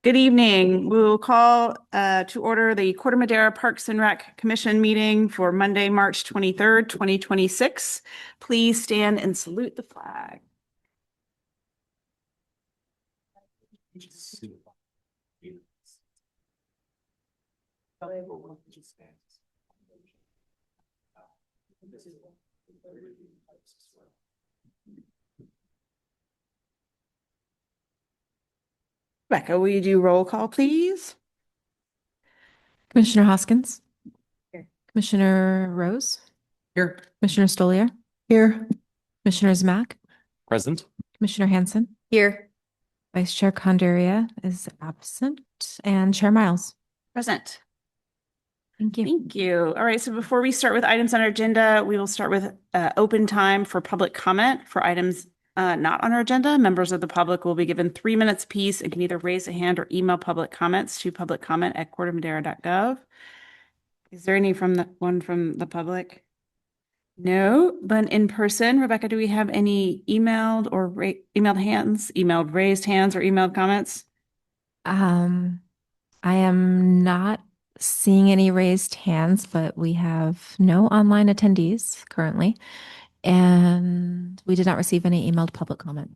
Good evening. We will call to order the Corte Madera Parks and Rec Commission meeting for Monday, March 23rd, 2026. Please stand and salute the flag. Becca, will you do roll call, please? Commissioner Hoskins. Here. Commissioner Rose. Here. Commissioner Stoliar. Here. Commissioner Zmack. Present. Commissioner Hanson. Here. Vice Chair Condaria is absent. And Chair Miles. Present. Thank you. Thank you. All right, so before we start with items on our agenda, we will start with open time for public comment for items not on our agenda. Members of the public will be given 3 minutes apiece and can either raise a hand or email public comments to publiccomment@cortemadera.gov. Is there any from the public? No, but in person, Rebecca, do we have any emailed or emailed raised hands or emailed comments? I am not seeing any raised hands, but we have no online attendees currently. And we did not receive any emailed public comment.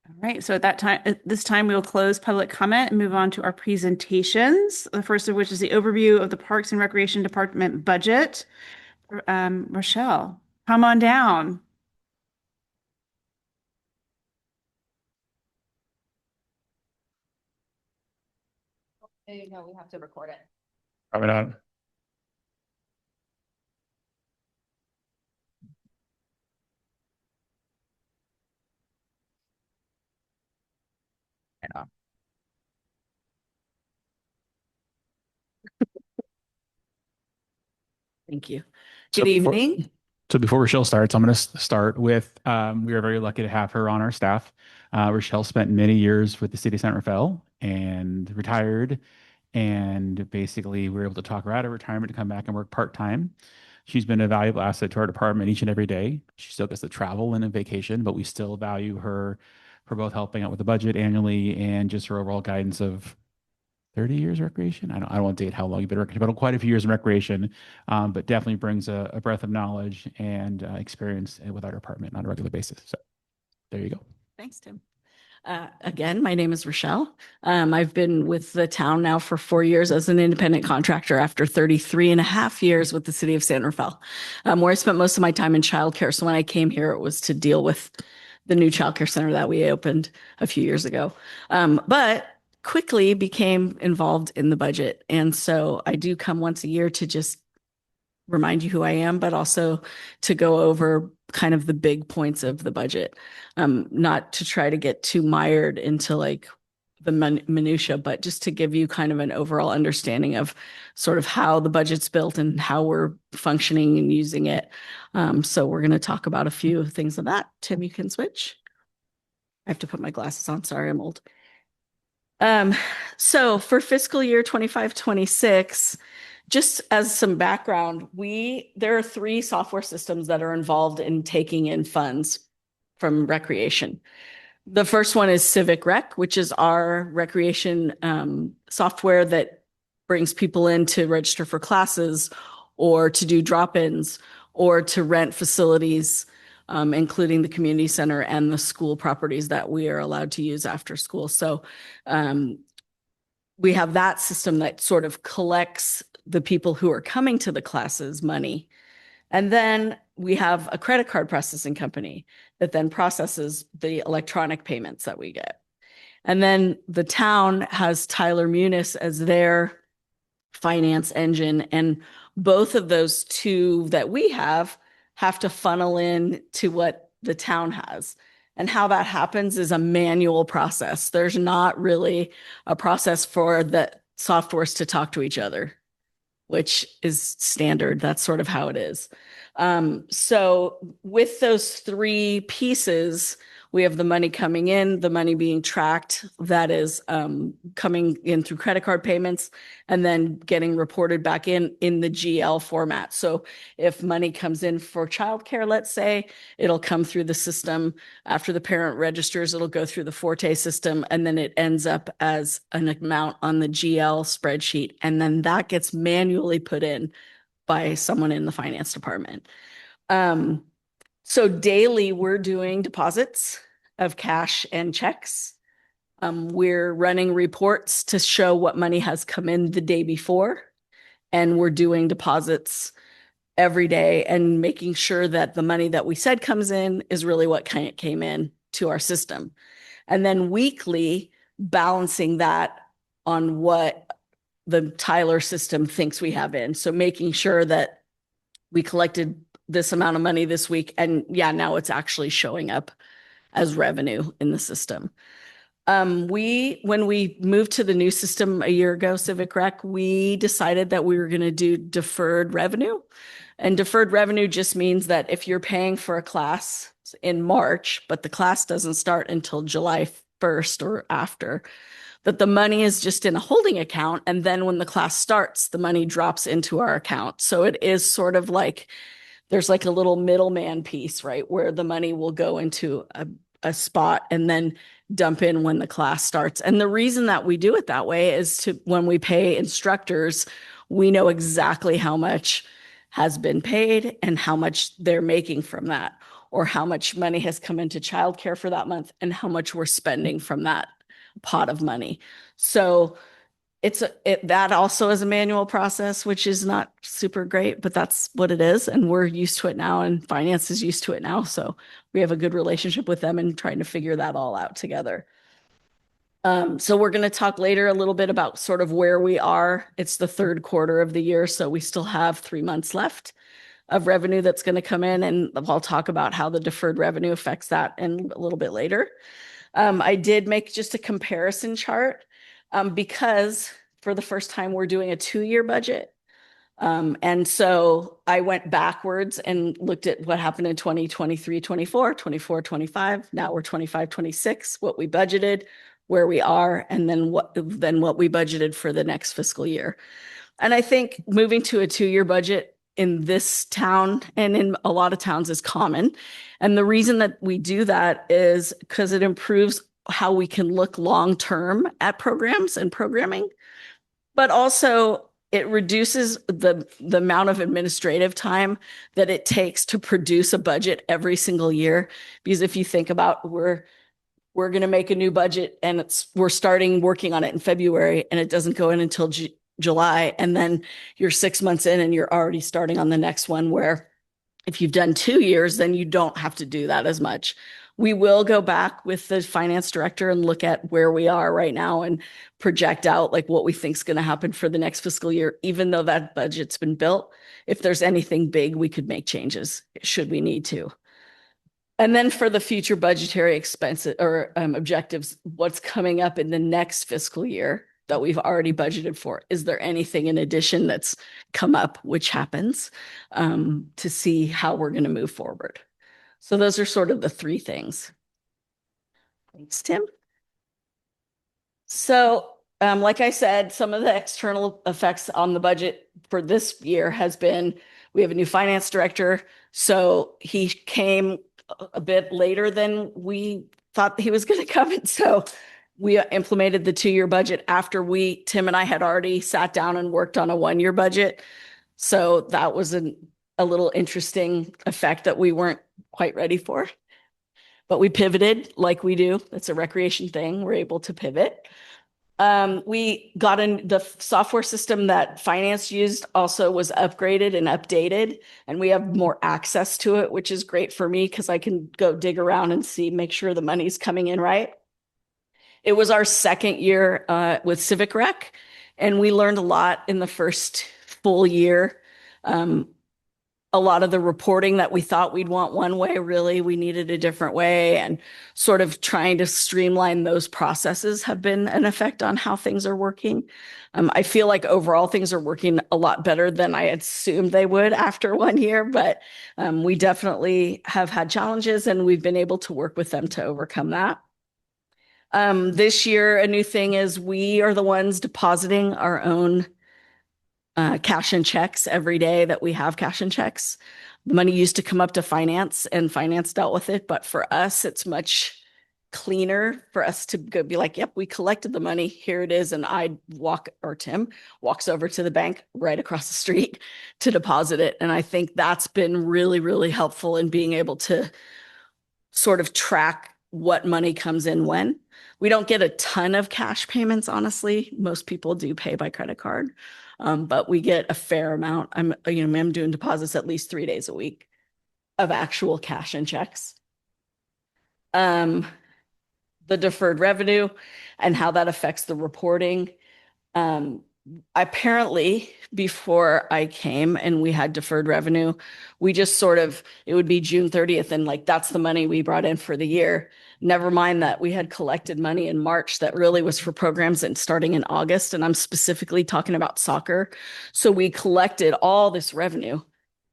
All right, so at this time, we will close public comment and move on to our presentations. The first of which is the overview of the Parks and Recreation Department budget. Rochelle, come on down. No, we have to record it. Probably not. Thank you. So Good evening. before Rochelle starts, I'm going to start with, we are very lucky to have her on our staff. Rochelle spent many years with the city of San Rafael and retired. And basically, we were able to talk her out of retirement to come back and work part-time. She's been a valuable asset to our department each and every day. She still gets to travel and a vacation, but we still value her for both helping out with the budget annually and just her overall guidance of 30 years recreation. I don't want to date how long you've been recreation, but quite a few years in recreation, but definitely brings a breadth of knowledge and experience with our department on a regular basis. So there you go. Thanks, Tim. Again, my name is Rochelle. I've been with the town now for 4 years as an independent contractor after 33 and a half years with the city of San Rafael, where I spent most of my time in childcare. So when I came here, it was to deal with the new childcare center that we opened a few years ago. But quickly became involved in the budget. And so I do come once a year to just remind you who I am, but also to go over kind of the big points of the budget. Not to try to get too mired into like the minutia, but just to give you kind of an overall understanding of sort of how the budget's built and how we're functioning and using it. So we're going to talk about a few things of that. Tim, you can switch. I have to put my glasses on. Sorry, I'm old. So for fiscal year 25-26, just as some background, there are 3 software systems that are involved in taking in funds from recreation. The first one is Civic Rec, which is our recreation software that brings people in to register for classes or to do drop-ins or to rent facilities, including the community center and the school properties that we are allowed to use after school. So we have that system that sort of collects the people who are coming to the classes money. And then we have a credit card processing company that then processes the electronic payments that we get. And then the town has Tyler Munis as their finance engine. And both of those 2 that we have to funnel in to what the town has. And how that happens is a manual process. There's not really a process for the softwares to talk to each other, which is standard. That's sort of how it is. So with those 3 pieces, We have the money coming in, the money being tracked that is coming in through credit card payments, and then getting reported back in the GL format. So if money comes in for childcare, let's say, it'll come through the system. After the parent registers, it'll go through the Forte system, and then it ends up as an amount on the GL spreadsheet. And then that gets manually put in by someone in the finance department. So daily we're doing deposits of cash and checks. We're running reports to show what money has come in the day before, and we're doing deposits every day and making sure that the money that we said comes in is really what came in to our system. And then weekly balancing that on what the Tyler system thinks we have in. So making sure that we collected this amount of money this week, and yeah, now it's actually showing up as revenue in the system. When we moved to the new system a year ago, Civic Rec, we decided that we were going to do deferred revenue. And deferred revenue just means that if you're paying for a class in March, but the class doesn't start until July 1st or after, that the money is just in a holding account. And then when the class starts, the money drops into our account. So it is sort of like there's like a little middleman piece, right? Where the money will go into a spot and then dump in when the class starts. And the reason that we do it that way is to, when we pay instructors, we know exactly how much has been paid and how much they're making from that, or how much money has come into childcare for that month and how much we're spending from that pot of money. So that also is a manual process, which is not super great, but that's what it is. And we're used to it now, and finance is used to it now. So we have a good relationship with them and trying to figure that all out together. So we're going to talk later a little bit about sort of where we are. It's the third quarter of the year, so we still have 3 months left of revenue that's going to come in. And I'll talk about how the deferred revenue affects that in a little bit later. I did make just a comparison chart because for the first time, we're doing a 2-year budget. And so I went backwards and looked at what happened in 2023, 24, 24, 25. Now we're 25, 26, what we budgeted, where we are, and then what we budgeted for the next fiscal year. And I think moving to a 2-year budget in this town and in a lot of towns is common. And the reason that we do that is because it improves how we can look long-term at programs and programming, but also it reduces the amount of administrative time that it takes to produce a budget every single year. Because if you think about, we're going to make a new budget and we're starting working on it in February, and it doesn't go in until July. And then you're 6 months in and you're already starting on the next one, where if you've done 2 years, then you don't have to do that as much. We will go back with the finance director and look at where we are right now and project out like what we think is going to happen for the next fiscal year, even though that budget's been built. If there's anything big, we could make changes should we need to. And then for the future budgetary expenses or objectives, what's coming up in the next fiscal year that we've already budgeted for? Is there anything in addition that's come up, which happens, to see how we're going to move forward? So those are sort of the 3 things. Thanks, Tim. So like I said, some of the external effects on the budget for this year has been, we have a new finance director. So he came a bit later than we thought he was going to come. And so we implemented the 2-year budget after Tim and I had already sat down and worked on a 1-year budget. So that was a little interesting effect that we weren't quite ready for, but we pivoted like we do. It's a recreation thing. We're able to pivot. We got in the software system that finance used also was upgraded and updated, and we have more access to it, which is great for me because I can go dig around and make sure the money's coming in right. It was our 2nd year with Civic Rec, and we learned a lot in the first full year. a lot of the reporting that we thought we'd want one way, really, we needed a different way. And sort of trying to streamline those processes have been an effect on how things are working. I feel like overall things are working a lot better than I had assumed they would after 1 year, but we definitely have had challenges and we've been able to work with them to overcome that. This year, a new thing is we are the ones depositing our own cash and checks every day that we have cash and checks. The money used to come up to finance and finance dealt with it. But for us, it's much cleaner for us to go be like, yep, we collected the money. Here it is. And Tim walks over to the bank right across the street to deposit it. And I think that's been really, really helpful in being able to sort of track what money comes in when. We don't get a ton of cash payments, honestly. Most people do pay by credit card. But we get a fair amount. I'm doing deposits at least 3 days a week of actual cash and checks. The deferred revenue and how that affects the reporting. Apparently, before I came and we had deferred revenue, we just it would be June 30th and like that's the money we brought in for the year. Never mind that we had collected money in March that really was for programs and starting in August. And I'm specifically talking about soccer. So we collected all this revenue,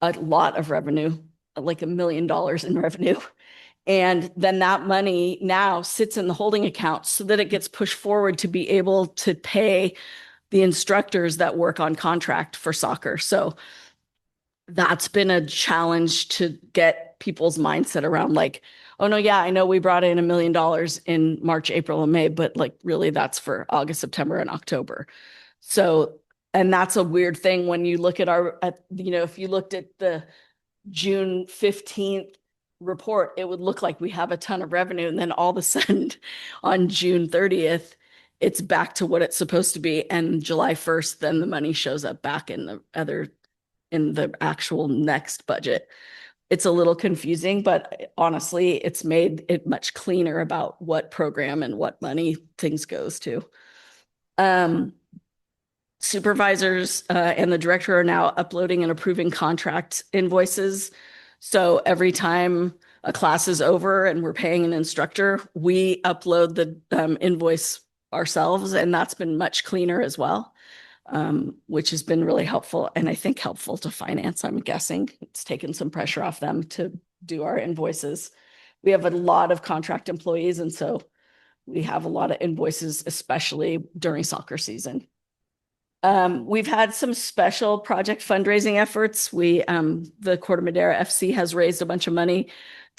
a lot of revenue, like $1 million in revenue. And then that money now sits in the holding account so that it gets pushed forward to be able to pay the instructors that work on contract for soccer. So that's been a challenge to get people's mindset around like, oh no, yeah, I know we brought in $1 million in March, April, and May, but like really that's for August, September, and October. So, and that's a weird thing when you look at if you looked at the June 15th report, it would look like we have a ton of revenue. And then all of a sudden on June 30th, it's back to what it's supposed to be. And July 1st, then the money shows up back in the actual next budget. It's a little confusing, but honestly, it's made it much cleaner about what program and what money things goes to. Supervisors and the director are now uploading and approving contract invoices. So every time a class is over and we're paying an instructor, we upload the invoice ourselves, and that's been much cleaner as well, which has been really helpful and I think helpful to finance. I'm guessing it's taken some pressure off them to do our invoices. We have a lot of contract employees, and so we have a lot of invoices, especially during soccer season. We've had some special project fundraising efforts. The Corte Madera FC has raised a bunch of money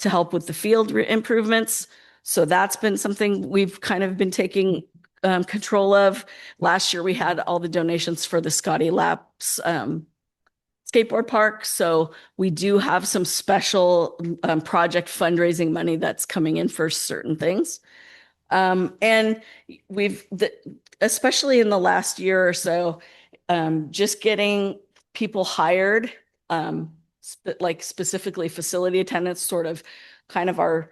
to help with the field improvements. So that's been something we've kind of been taking control of. Last year, we had all the donations for the Scotty Laps skateboard park. So we do have some special project fundraising money that's coming in for certain things. And especially in the last year or so, just getting people hired, like specifically facility attendants, sort of kind of our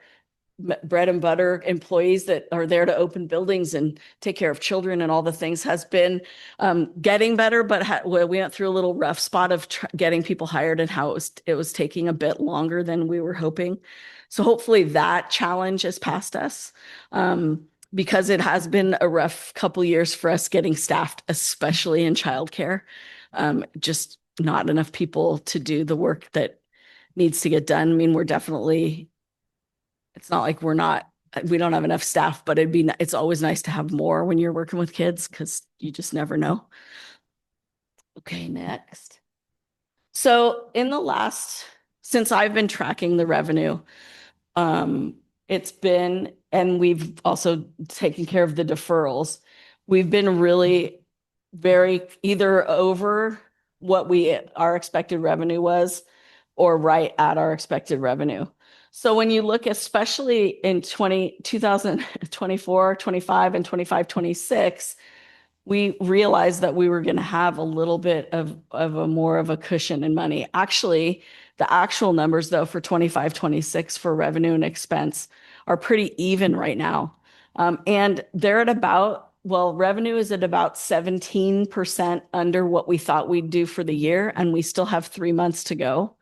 bread and butter employees that are there to open buildings and take care of children and all the things, has been getting better, but we went through a little rough spot of getting people hired and how it was taking a bit longer than we were hoping. So hopefully that challenge has passed us, because it has been a rough couple years for us getting staffed, especially in childcare. Just not enough people to do the work that needs to get done. I mean, it's not like we don't have enough staff, but it's always nice to have more when you're working with kids because you just never know. Okay, next. So since I've been tracking the revenue, and we've also taken care of the deferrals. We've been really very either over what our expected revenue was or right at our expected revenue. So when you look, especially in 2024, 25, and 25, 26, we realized that we were going to have a little bit of a more of a cushion in money. Actually, the actual numbers, though, for 25, 26 for revenue and expense are pretty even right now. And they're revenue is at about 17% under what we thought we'd do for the year, and we still have 3 months to go.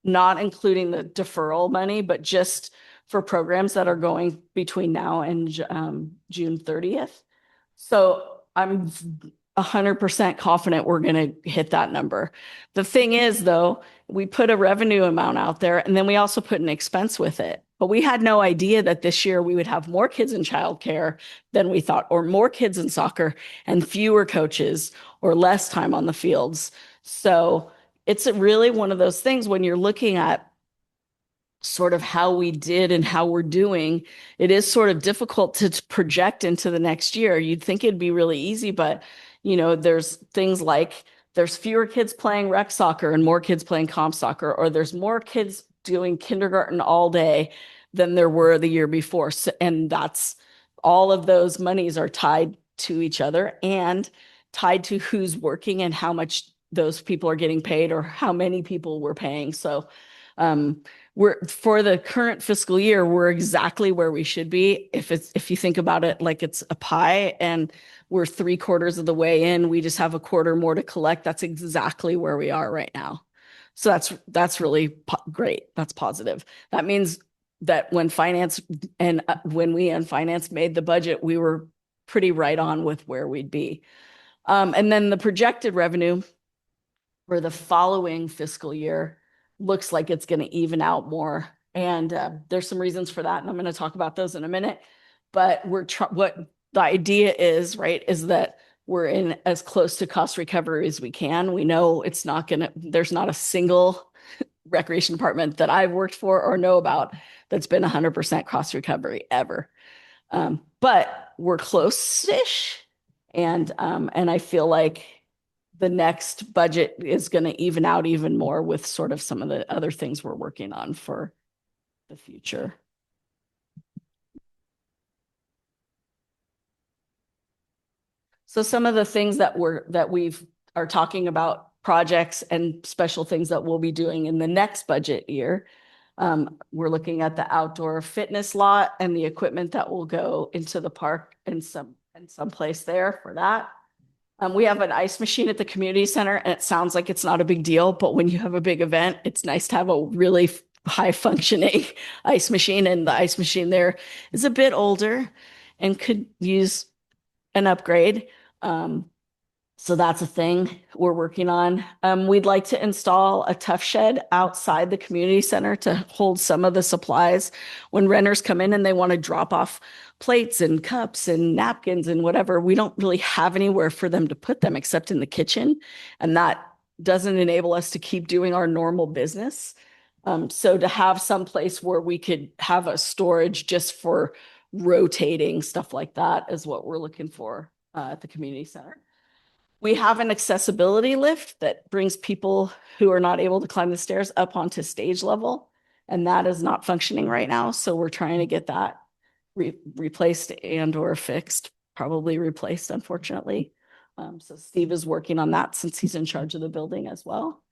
not including the deferral money, but just for programs that are going between now and June 30th. So I'm 100% confident we're going to hit that number. The thing is, though, we put a revenue amount out there and then we also put an expense with it. But we had no idea that this year we would have more kids in childcare than we thought, or more kids in soccer and fewer coaches or less time on the fields. So it's really one of those things when you're looking at sort of how we did and how we're doing, it is sort of difficult to project into the next year. You'd think it'd be really easy, but there's things like there's fewer kids playing rec soccer and more kids playing comp soccer, or there's more kids doing kindergarten all day than there were the year before. So, and that's all of those monies are tied to each other and tied to who's working and how much those people are getting paid or how many people we're paying. So we're for the current fiscal year, we're exactly where we should be. If you think about it like it's a pie and we're 3/4 of the way in, we just have a quarter more to collect. That's exactly where we are right now. So that's really great. That's positive. That means that when we and finance made the budget, we were pretty right on with where we'd be. And then the projected revenue for the following fiscal year looks like it's going to even out more. And there's some reasons for that. And I'm going to talk about those in a minute. But what the idea is, right, is that we're in as close to cost recovery as we can. We know there's not a single recreation department that I've worked for or know about that's been 100% cost recovery ever. But we're close-ish. And I feel like the next budget is going to even out even more with sort of some of the other things we're working on for the future. So some of the things that we've are talking about, projects and special things that we'll be doing in the next budget year. We're looking at the outdoor fitness lot and the equipment that will go into the park and some place there for that. We have an ice machine at the community center, and it sounds like it's not a big deal, but when you have a big event, it's nice to have a really high functioning ice machine. And the ice machine there is a bit older and could use an upgrade. So that's a thing we're working on. We'd like to install a tough shed outside the community center to hold some of the supplies when renters come in and they want to drop off plates and cups and napkins and whatever. We don't really have anywhere for them to put them except in the kitchen. And that doesn't enable us to keep doing our normal business. So to have some place where we could have a storage just for rotating stuff like that is what we're looking for at the community center. We have an accessibility lift that brings people who are not able to climb the stairs up onto stage level, and that is not functioning right now. So we're trying to get that replaced and or fixed, probably replaced, unfortunately. So Steve is working on that since he's in charge of the building as well.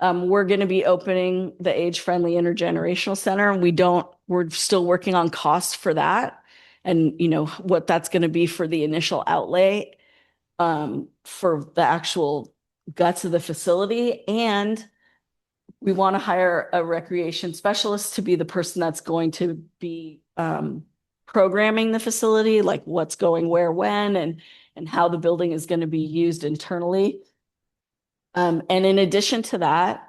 We're going to be opening the age-friendly intergenerational center. We're still working on costs for that and what that's going to be for the initial outlay. For the actual guts of the facility. And we want to hire a recreation specialist to be the person that's going to be programming the facility, like what's going where, when, and how the building is going to be used internally. And in addition to that,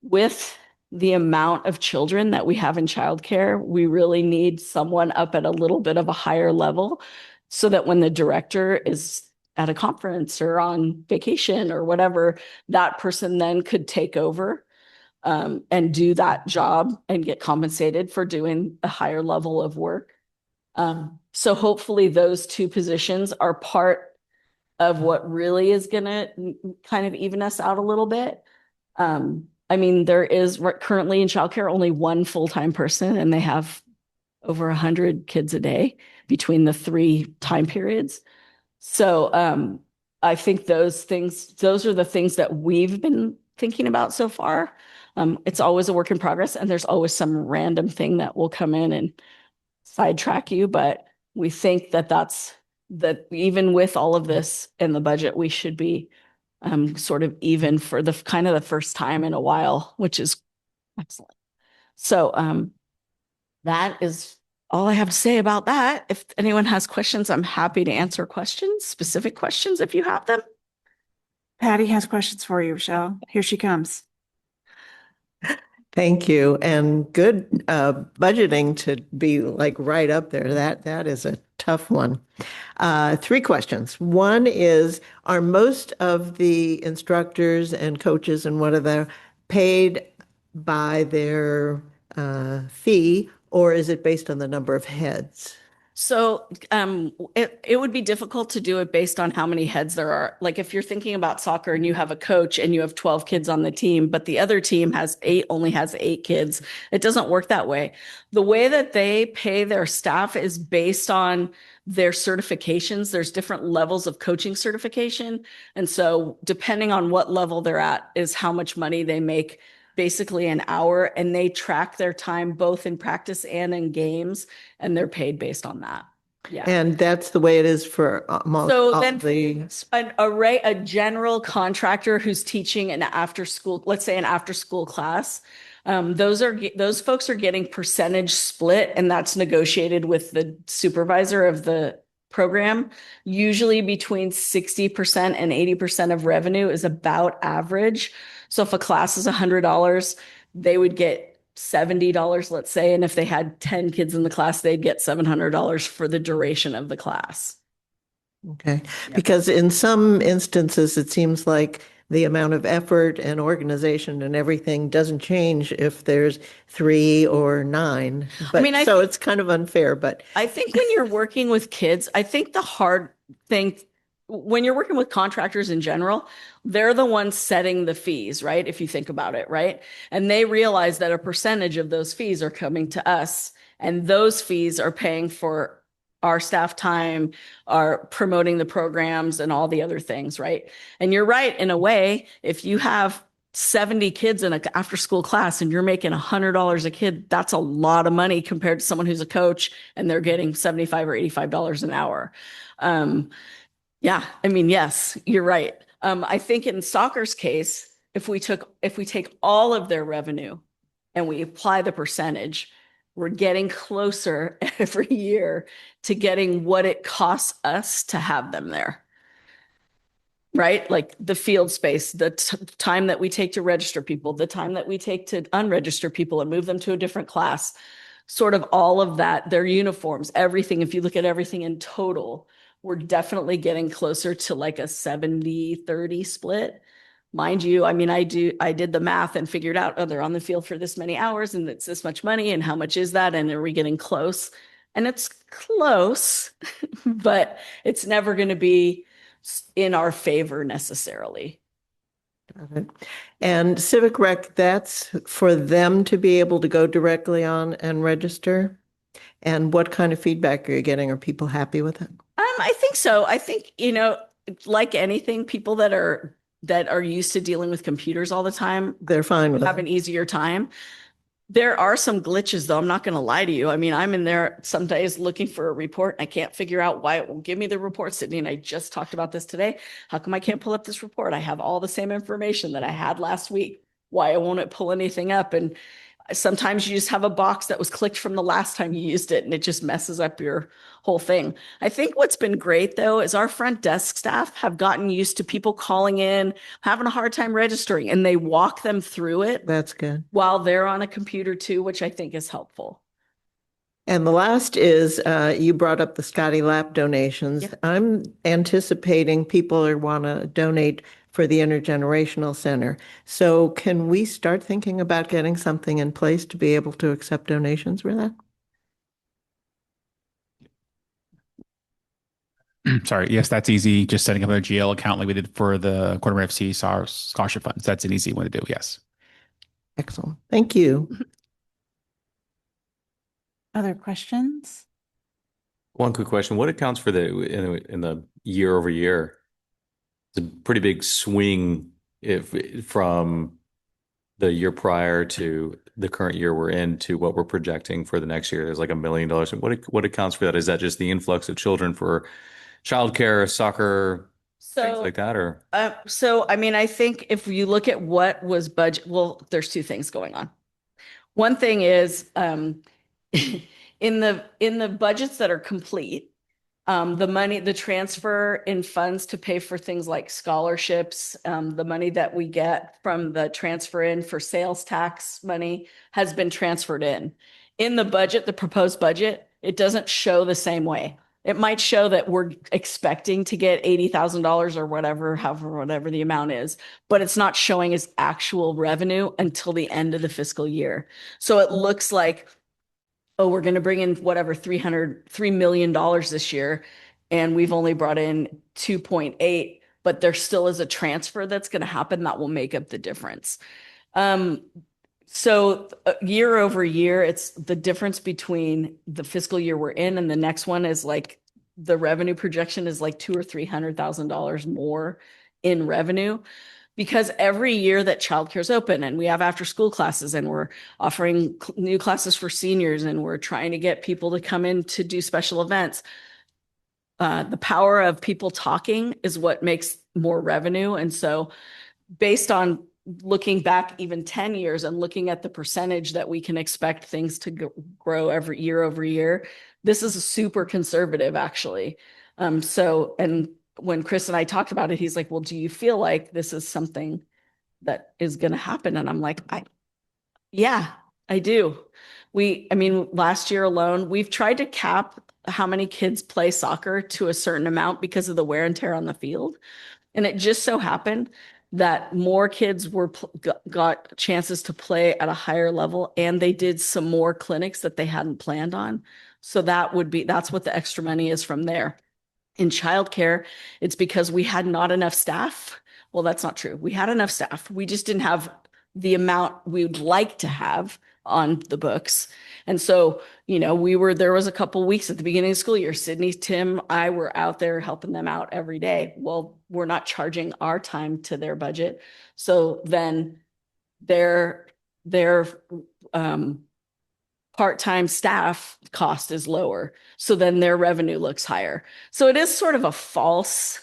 with the amount of children that we have in childcare, we really need someone up at a little bit of a higher level so that when the director is at a conference or on vacation or whatever, that person then could take over and do that job and get compensated for doing a higher level of work. So hopefully those two positions are part of what really is going to kind of even us out a little bit. I mean, there is currently in childcare only one full-time person, and they have over 100 kids a day between the 3 time periods. So I think those are the things that we've been thinking about so far. It's always a work in progress, and there's always some random thing that will come in and sidetrack you. But we think that even with all of this in the budget, we should be sort of even for the kind of the first time in a while, which is Excellent. So that is all I have to say about that. If anyone has questions, I'm happy to answer questions, specific questions if you have them. Patty has questions for you, Rochelle. Here she comes. Thank you. And good budgeting to be like right up there. That is a tough one. Three questions. One is, are most of the instructors and coaches and whatever paid by their fee, or is it based on the number of heads? So it would be difficult to do it based on how many heads there are. Like if you're thinking about soccer and you have a coach and you have 12 kids on the team, but the other team only has 8 kids, it doesn't work that way. The way that they pay their staff is based on their certifications. There's different levels of coaching certification. And so depending on what level they're at is how much money they make basically an hour, and they track their time both in practice and in games, and they're paid based on that. Yeah. And that's the way it is for most So all then the. a general contractor who's teaching an after school, let's say an after school class, those folks are getting percentage split, and that's negotiated with the supervisor of the program. Usually between 60% and 80% of revenue is about average. So if a class is $100, they would get $70, let's say. And if they had 10 kids in the class, they'd get $700 for the duration of the class. Okay, Yeah. because in some instances, it seems like the amount of effort and organization and everything doesn't change if there's 3 or 9. But mean, so it's kind of unfair, but I think when you're working with kids, I think the hard thing when you're working with contractors in general, they're the ones setting the fees, right? If you think about it, right? And they realize that a percentage of those fees are coming to us, and those fees are paying for our staff time, are promoting the programs and all the other things, right? And you're right, in a way, if you have 70 kids in an after school class and you're making $100 a kid, that's a lot of money compared to someone who's a coach and they're getting $75 or $85 an hour. Yeah, I mean, yes, you're right. I think in soccer's case, if we take all of their revenue and we apply the percentage, we're getting closer every year to getting what it costs us to have them there. Right? Like the field space, the time that we take to register people, the time that we take to unregister people and move them to a different class, sort of all of that, their uniforms, everything. If you look at everything in total, we're definitely getting closer to like a 70-30 split. Mind you, I mean, I did the math and figured out, oh, they're on the field for this many hours and it's this much money. And how much is that? And are we getting close? And it's close, but it's never going to be in our favor necessarily. And Civic Rec, that's for them to be able to go directly on and register? And what kind of feedback are you getting? Are people happy with it? I think so. I think, like anything, people that are used to dealing with computers all the time They're fine with have it. an easier time. There are some glitches, though. I'm not going to lie to you. I mean, I'm in there some days looking for a report and I can't figure out why it won't give me the report. Sydney and I just talked about this today. How come I can't pull up this report? I have all the same information that I had last week. Why won't it pull anything up? And sometimes you just have a box that was clicked from the last time you used it and it just messes up your whole thing. I think what's been great though is our front desk staff have gotten used to people calling in, having a hard time registering, and they walk them through it That's good. while they're on a computer too, which I think is helpful. And the last is you brought up the Scotty Lap donations. Yep. I'm anticipating people are want to donate for the Intergenerational Center. So can we start thinking about getting something in place to be able to accept donations for that? Sorry. Yes, that's easy. Just setting up a GL account like we did for the Corte Madera FC scholarship funds. That's an easy one to do. Yes. Excellent. Thank you. Other questions? One quick question. What accounts for in the year over year? It's a pretty big swing from the year prior to the current year we're in to what we're projecting for the next year. There's like $1 million. What accounts for that? Is that just the influx of children for childcare, soccer, things like that, or? So I mean, I think if you look at what was budget, well, there's two things going on. One thing is, in the budgets that are complete, the transfer in funds to pay for things like scholarships, the money that we get from the transfer in for sales tax money has been transferred in. In the budget, the proposed budget, it doesn't show the same way. It might show that we're expecting to get $80,000 or whatever the amount is, but it's not showing as actual revenue until the end of the fiscal year. So it looks like, oh, we're going to bring in whatever $3 million this year, and we've only brought in 2.8, but there still is a transfer that's going to happen that will make up the difference. So year over year, it's the difference between the fiscal year we're in and the next one is like the revenue projection is like $200,000 or $300,000 more in revenue. Because every year that childcare is open and we have after school classes and we're offering new classes for seniors and we're trying to get people to come in to do special events, the power of people talking is what makes more revenue. And so based on looking back even 10 years and looking at the percentage that we can expect things to grow every year over year, this is a super conservative actually. And when Chris and I talked about it, he's like, well, do you feel like this is something that is going to happen? And I'm like, yeah, I do. Last year alone, we've tried to cap how many kids play soccer to a certain amount because of the wear and tear on the field. And it just so happened that more kids got chances to play at a higher level, and they did some more clinics that they hadn't planned on. So that's what the extra money is from there. In childcare, it's because we had not enough staff. Well, that's not true. We had enough staff. We just didn't have the amount we would like to have on the books. And so, there was a couple weeks at the beginning of the school year, Sydney, Tim, I were out there helping them out every day. Well, we're not charging our time to their budget. So then their part-time staff cost is lower. So then their revenue looks higher. So it is sort of a false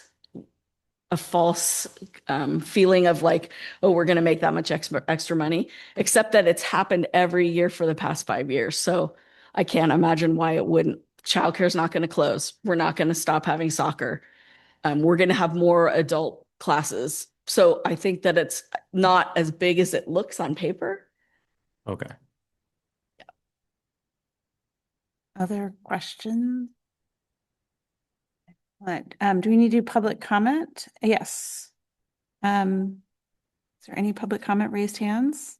feeling of like, oh, we're going to make that much extra money, except that it's happened every year for the past 5 years. So I can't imagine why it wouldn't. Childcare is not going to close. We're not going to stop having soccer. We're going to have more adult classes. So I think that it's not as big as it looks on paper. Okay. Other questions? What, do we need to do public comment? Yes. Is there any public comment raised hands?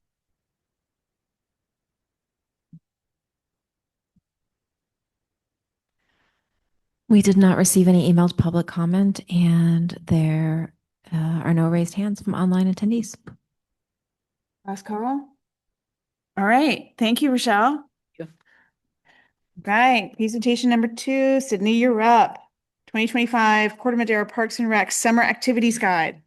We did not receive any emailed public comment, and there are no raised hands from online attendees. Last call. All right. Thank you, Rochelle. Yeah. Right. Presentation number 2, Sydney, you're up. 2025 Corte Madera Parks and Rec Summer Activities Guide.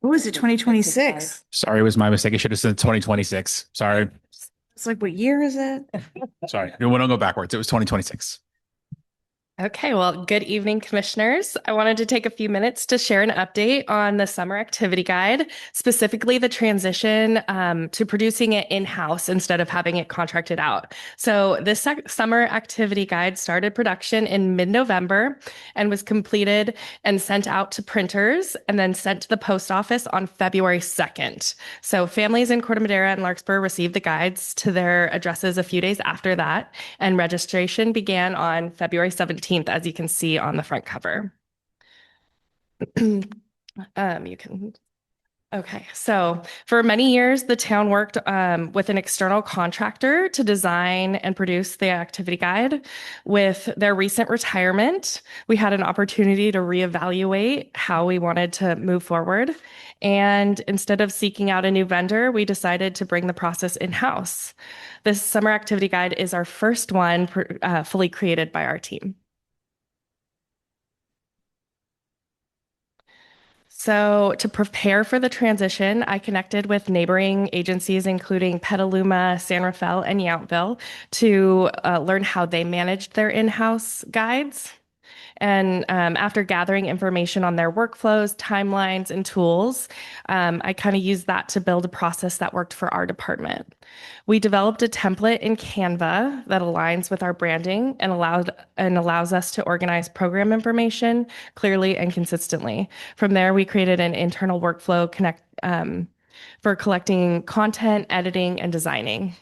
What was it, 2026? Sorry, it was my mistake. It should have said 2026. Sorry. It's like, what year is it? Sorry. We don't go backwards. It was 2026. Okay, well, good evening, commissioners. I wanted to take a few minutes to share an update on the summer activity guide, specifically the transition to producing it in-house instead of having it contracted out. So this summer activity guide started production in mid-November and was completed and sent out to printers and then sent to the post office on February 2nd. So families in Corte Madera and Larkspur received the guides to their addresses a few days after that, and registration began on February 17th. As you can see on the front cover. Okay, so for many years, the town worked with an external contractor to design and produce the activity guide. With their recent retirement, we had an opportunity to reevaluate how we wanted to move forward. And instead of seeking out a new vendor, we decided to bring the process in-house. This summer activity guide is our first one fully created by our team. So to prepare for the transition, I connected with neighboring agencies, including Petaluma, San Rafael, and Yountville, to learn how they managed their in-house guides. And after gathering information on their workflows, timelines, and tools, I kind of used that to build a process that worked for our department. We developed a template in Canva that aligns with our branding and allows us to organize program information clearly and consistently. From there, we created an internal workflow for collecting content, editing, and designing.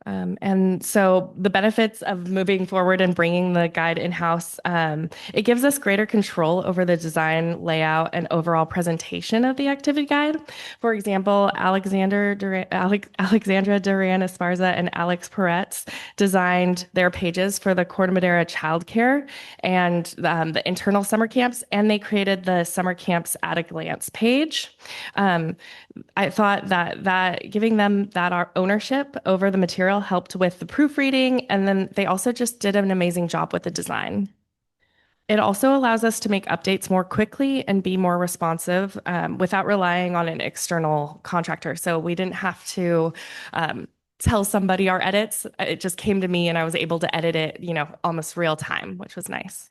And so the benefits of moving forward and bringing the guide in-house, it gives us greater control over the design, layout, and overall presentation of the activity guide. For example, Alexandra Duran Esparza and Alex Peretz designed their pages for the Corte Madera childcare and the internal summer camps, and they created the summer camps at a glance page. I thought that giving them that ownership over the material helped with the proofreading, and then they also just did an amazing job with the design. It also allows us to make updates more quickly and be more responsive without relying on an external contractor. So we didn't have to tell somebody our edits. It just came to me and I was able to edit it, almost real time, which was nice.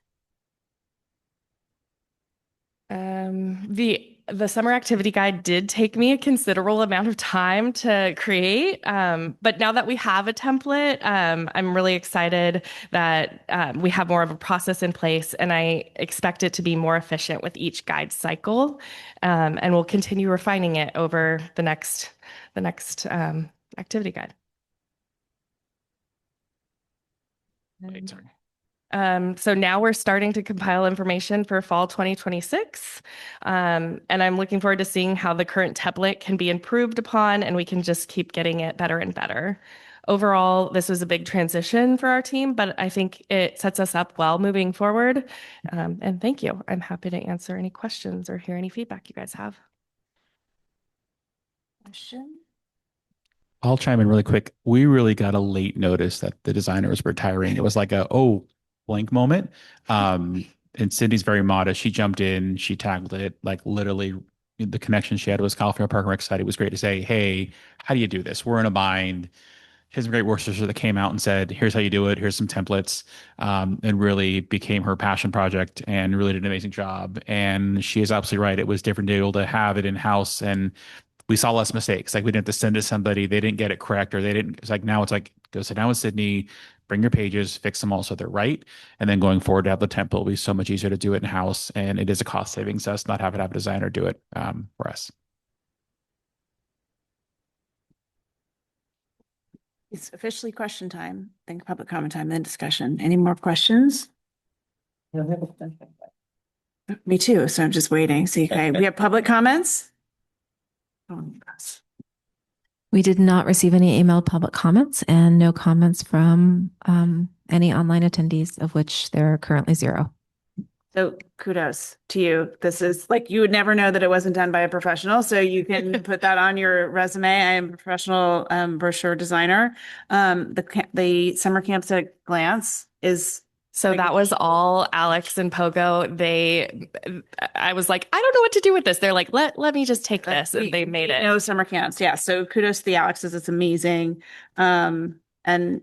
The summer activity guide did take me a considerable amount of time to create, but now that we have a template, I'm really excited that we have more of a process in place, and I expect it to be more efficient with each guide cycle, and we'll continue refining it over the next activity guide. Wait, sorry. So now we're starting to compile information for fall 2026. And I'm looking forward to seeing how the current template can be improved upon, and we can just keep getting it better and better. Overall, this was a big transition for our team, but I think it sets us up well moving forward. And thank you. I'm happy to answer any questions or hear any feedback you guys have. Question? I'll chime in really quick. We really got a late notice that the designer was retiring. It was like blank moment. And Sydney's very modest. She jumped in, she tackled it, like literally the connection she had was California Park and Rec Society. It was great to say, hey, how do you do this? We're in a bind. His great Worcestershire that came out and said, here's how you do it. Here's some templates, and really became her passion project and really did an amazing job. And she is absolutely right. It was different to be able to have it in-house, and we saw less mistakes. Like we didn't have to send it to somebody, they didn't get it correct, or they didn't. It's like now it's like, go sit down with Sydney, bring your pages, fix them all so they're right. And then going forward to have the template will be so much easier to do it in-house. And it is a cost savings to us not having to have a designer do it for us. It's officially question time, then public comment time, then discussion. Any more questions? Me too. So I'm just waiting. See, okay, we have public comments. Oh, yes. We did not receive any emailed public comments and no comments from any online attendees, of which there are currently 0. So kudos to you. This is like, you would never know that it wasn't done by a professional. So you can put that on your resume. I am a professional brochure designer. The summer camps at Glance is. So that was all Alex and Pogo. I was like, I don't know what to do with this. They're like, let me just take this. And they made it. No summer camps. Yeah. So kudos to the Alexes. It's amazing. And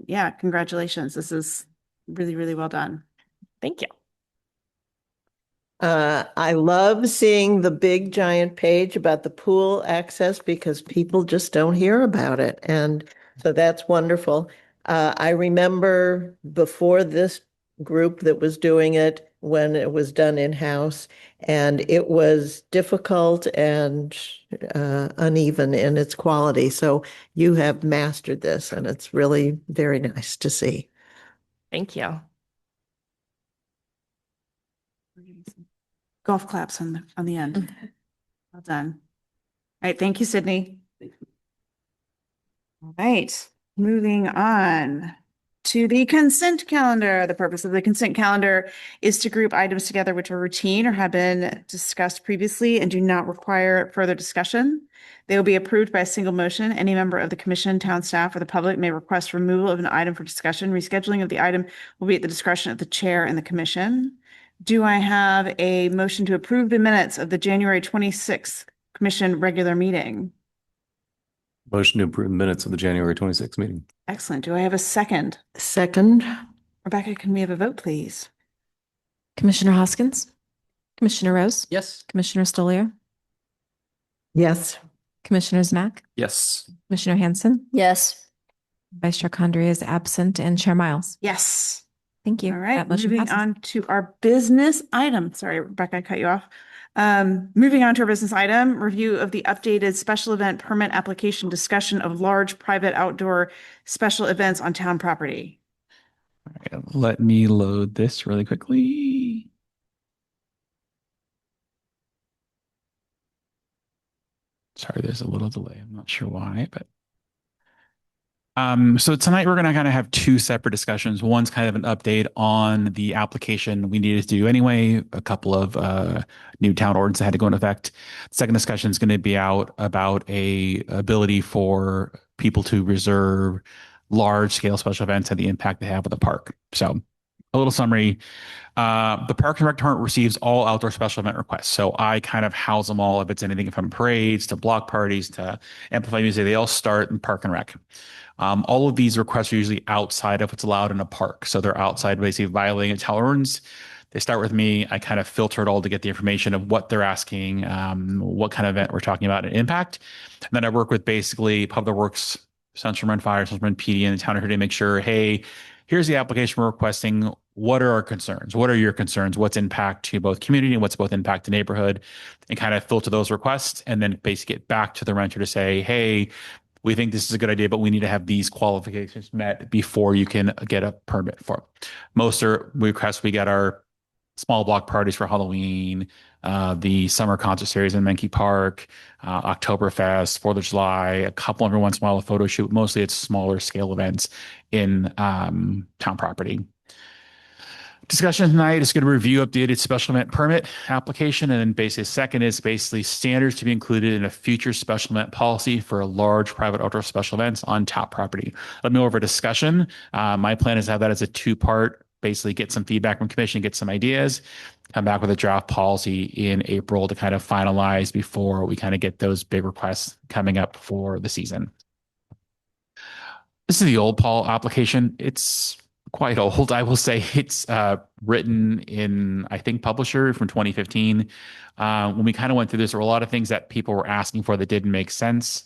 yeah, congratulations. This is really, really well done. Thank you. I love seeing the big giant page about the pool access because people just don't hear about it. And so that's wonderful. I remember before this group that was doing it when it was done in-house, and it was difficult and uneven in its quality. So you have mastered this, and it's really very nice to see. Thank you. Golf claps on the end. Well done. All right. Thank you, Sydney. All right. Moving on to the consent calendar. The purpose of the consent calendar is to group items together which are routine or have been discussed previously and do not require further discussion. They will be approved by a single motion. Any member of the commission, town staff, or the public may request removal of an item for discussion. Rescheduling of the item will be at the discretion of the chair and the commission. Do I have a motion to approve the minutes of the January 26th commission regular meeting? Motion to approve minutes of the January 26th meeting. Excellent. Do I have a second? Second. Rebecca, can we have a vote, please? Commissioner Hoskins, Commissioner Rose, Yes. Commissioner Stoliar, Yes. Commissioners Mack, Yes. Commissioner Hanson, Yes. Vice Chair Condry is absent, and Chair Miles. Yes. Thank you. All right, That motion moving passes. on to our business item. Sorry, Rebecca, I cut you off. Moving on to our business item, review of the updated special event permit application, discussion of large private outdoor special events on town property. All right, let me load this really quickly. Sorry, there's a little delay. I'm not sure why, but so tonight we're going to kind of have two separate discussions. One's kind of an update on the application we needed to do anyway, a couple of new town ordinances that had to go into effect. The second discussion is going to be out about a ability for people to reserve large scale special events and the impact they have with the park. So a little summary. The Park and Rec Department receives all outdoor special event requests. So I kind of house them all. If it's anything from parades to block parties to amplified music, they all start in Park and Rec. All of these requests are usually outside of what's allowed in a park. So they're outside, basically violating town ordinance. They start with me. I kind of filter it all to get the information of what they're asking, what kind of event we're talking about, and impact. And then I work with basically Public Works, Central Run Fire, Central Run PD, and the town here to make sure, hey, here's the application we're requesting. What are our concerns? What are your concerns? What's impact to both community and what's both impact to neighborhood? And kind of filter those requests and then basically get back to the renter to say, hey, we think this is a good idea, but we need to have these qualifications met before you can get a permit for it. Most are requests we get are small block parties for Halloween, the summer concert series in Menke Park, Oktoberfest, 4th of July, a couple every once in a while, a photo shoot. Mostly it's smaller scale events in town property. Discussion tonight is going to review updated special event permit application. And then basically second is basically standards to be included in a future special event policy for large private outdoor special events on top property. Let me go over discussion. My plan is to have that as a two-part, basically get some feedback from commission, get some ideas, come back with a draft policy in April to kind of finalize before we kind of get those big requests coming up for the season. This is the old Paul application. It's quite old. I will say it's written in, I think, Publisher from 2015. When we kind of went through this, there were a lot of things that people were asking for that didn't make sense.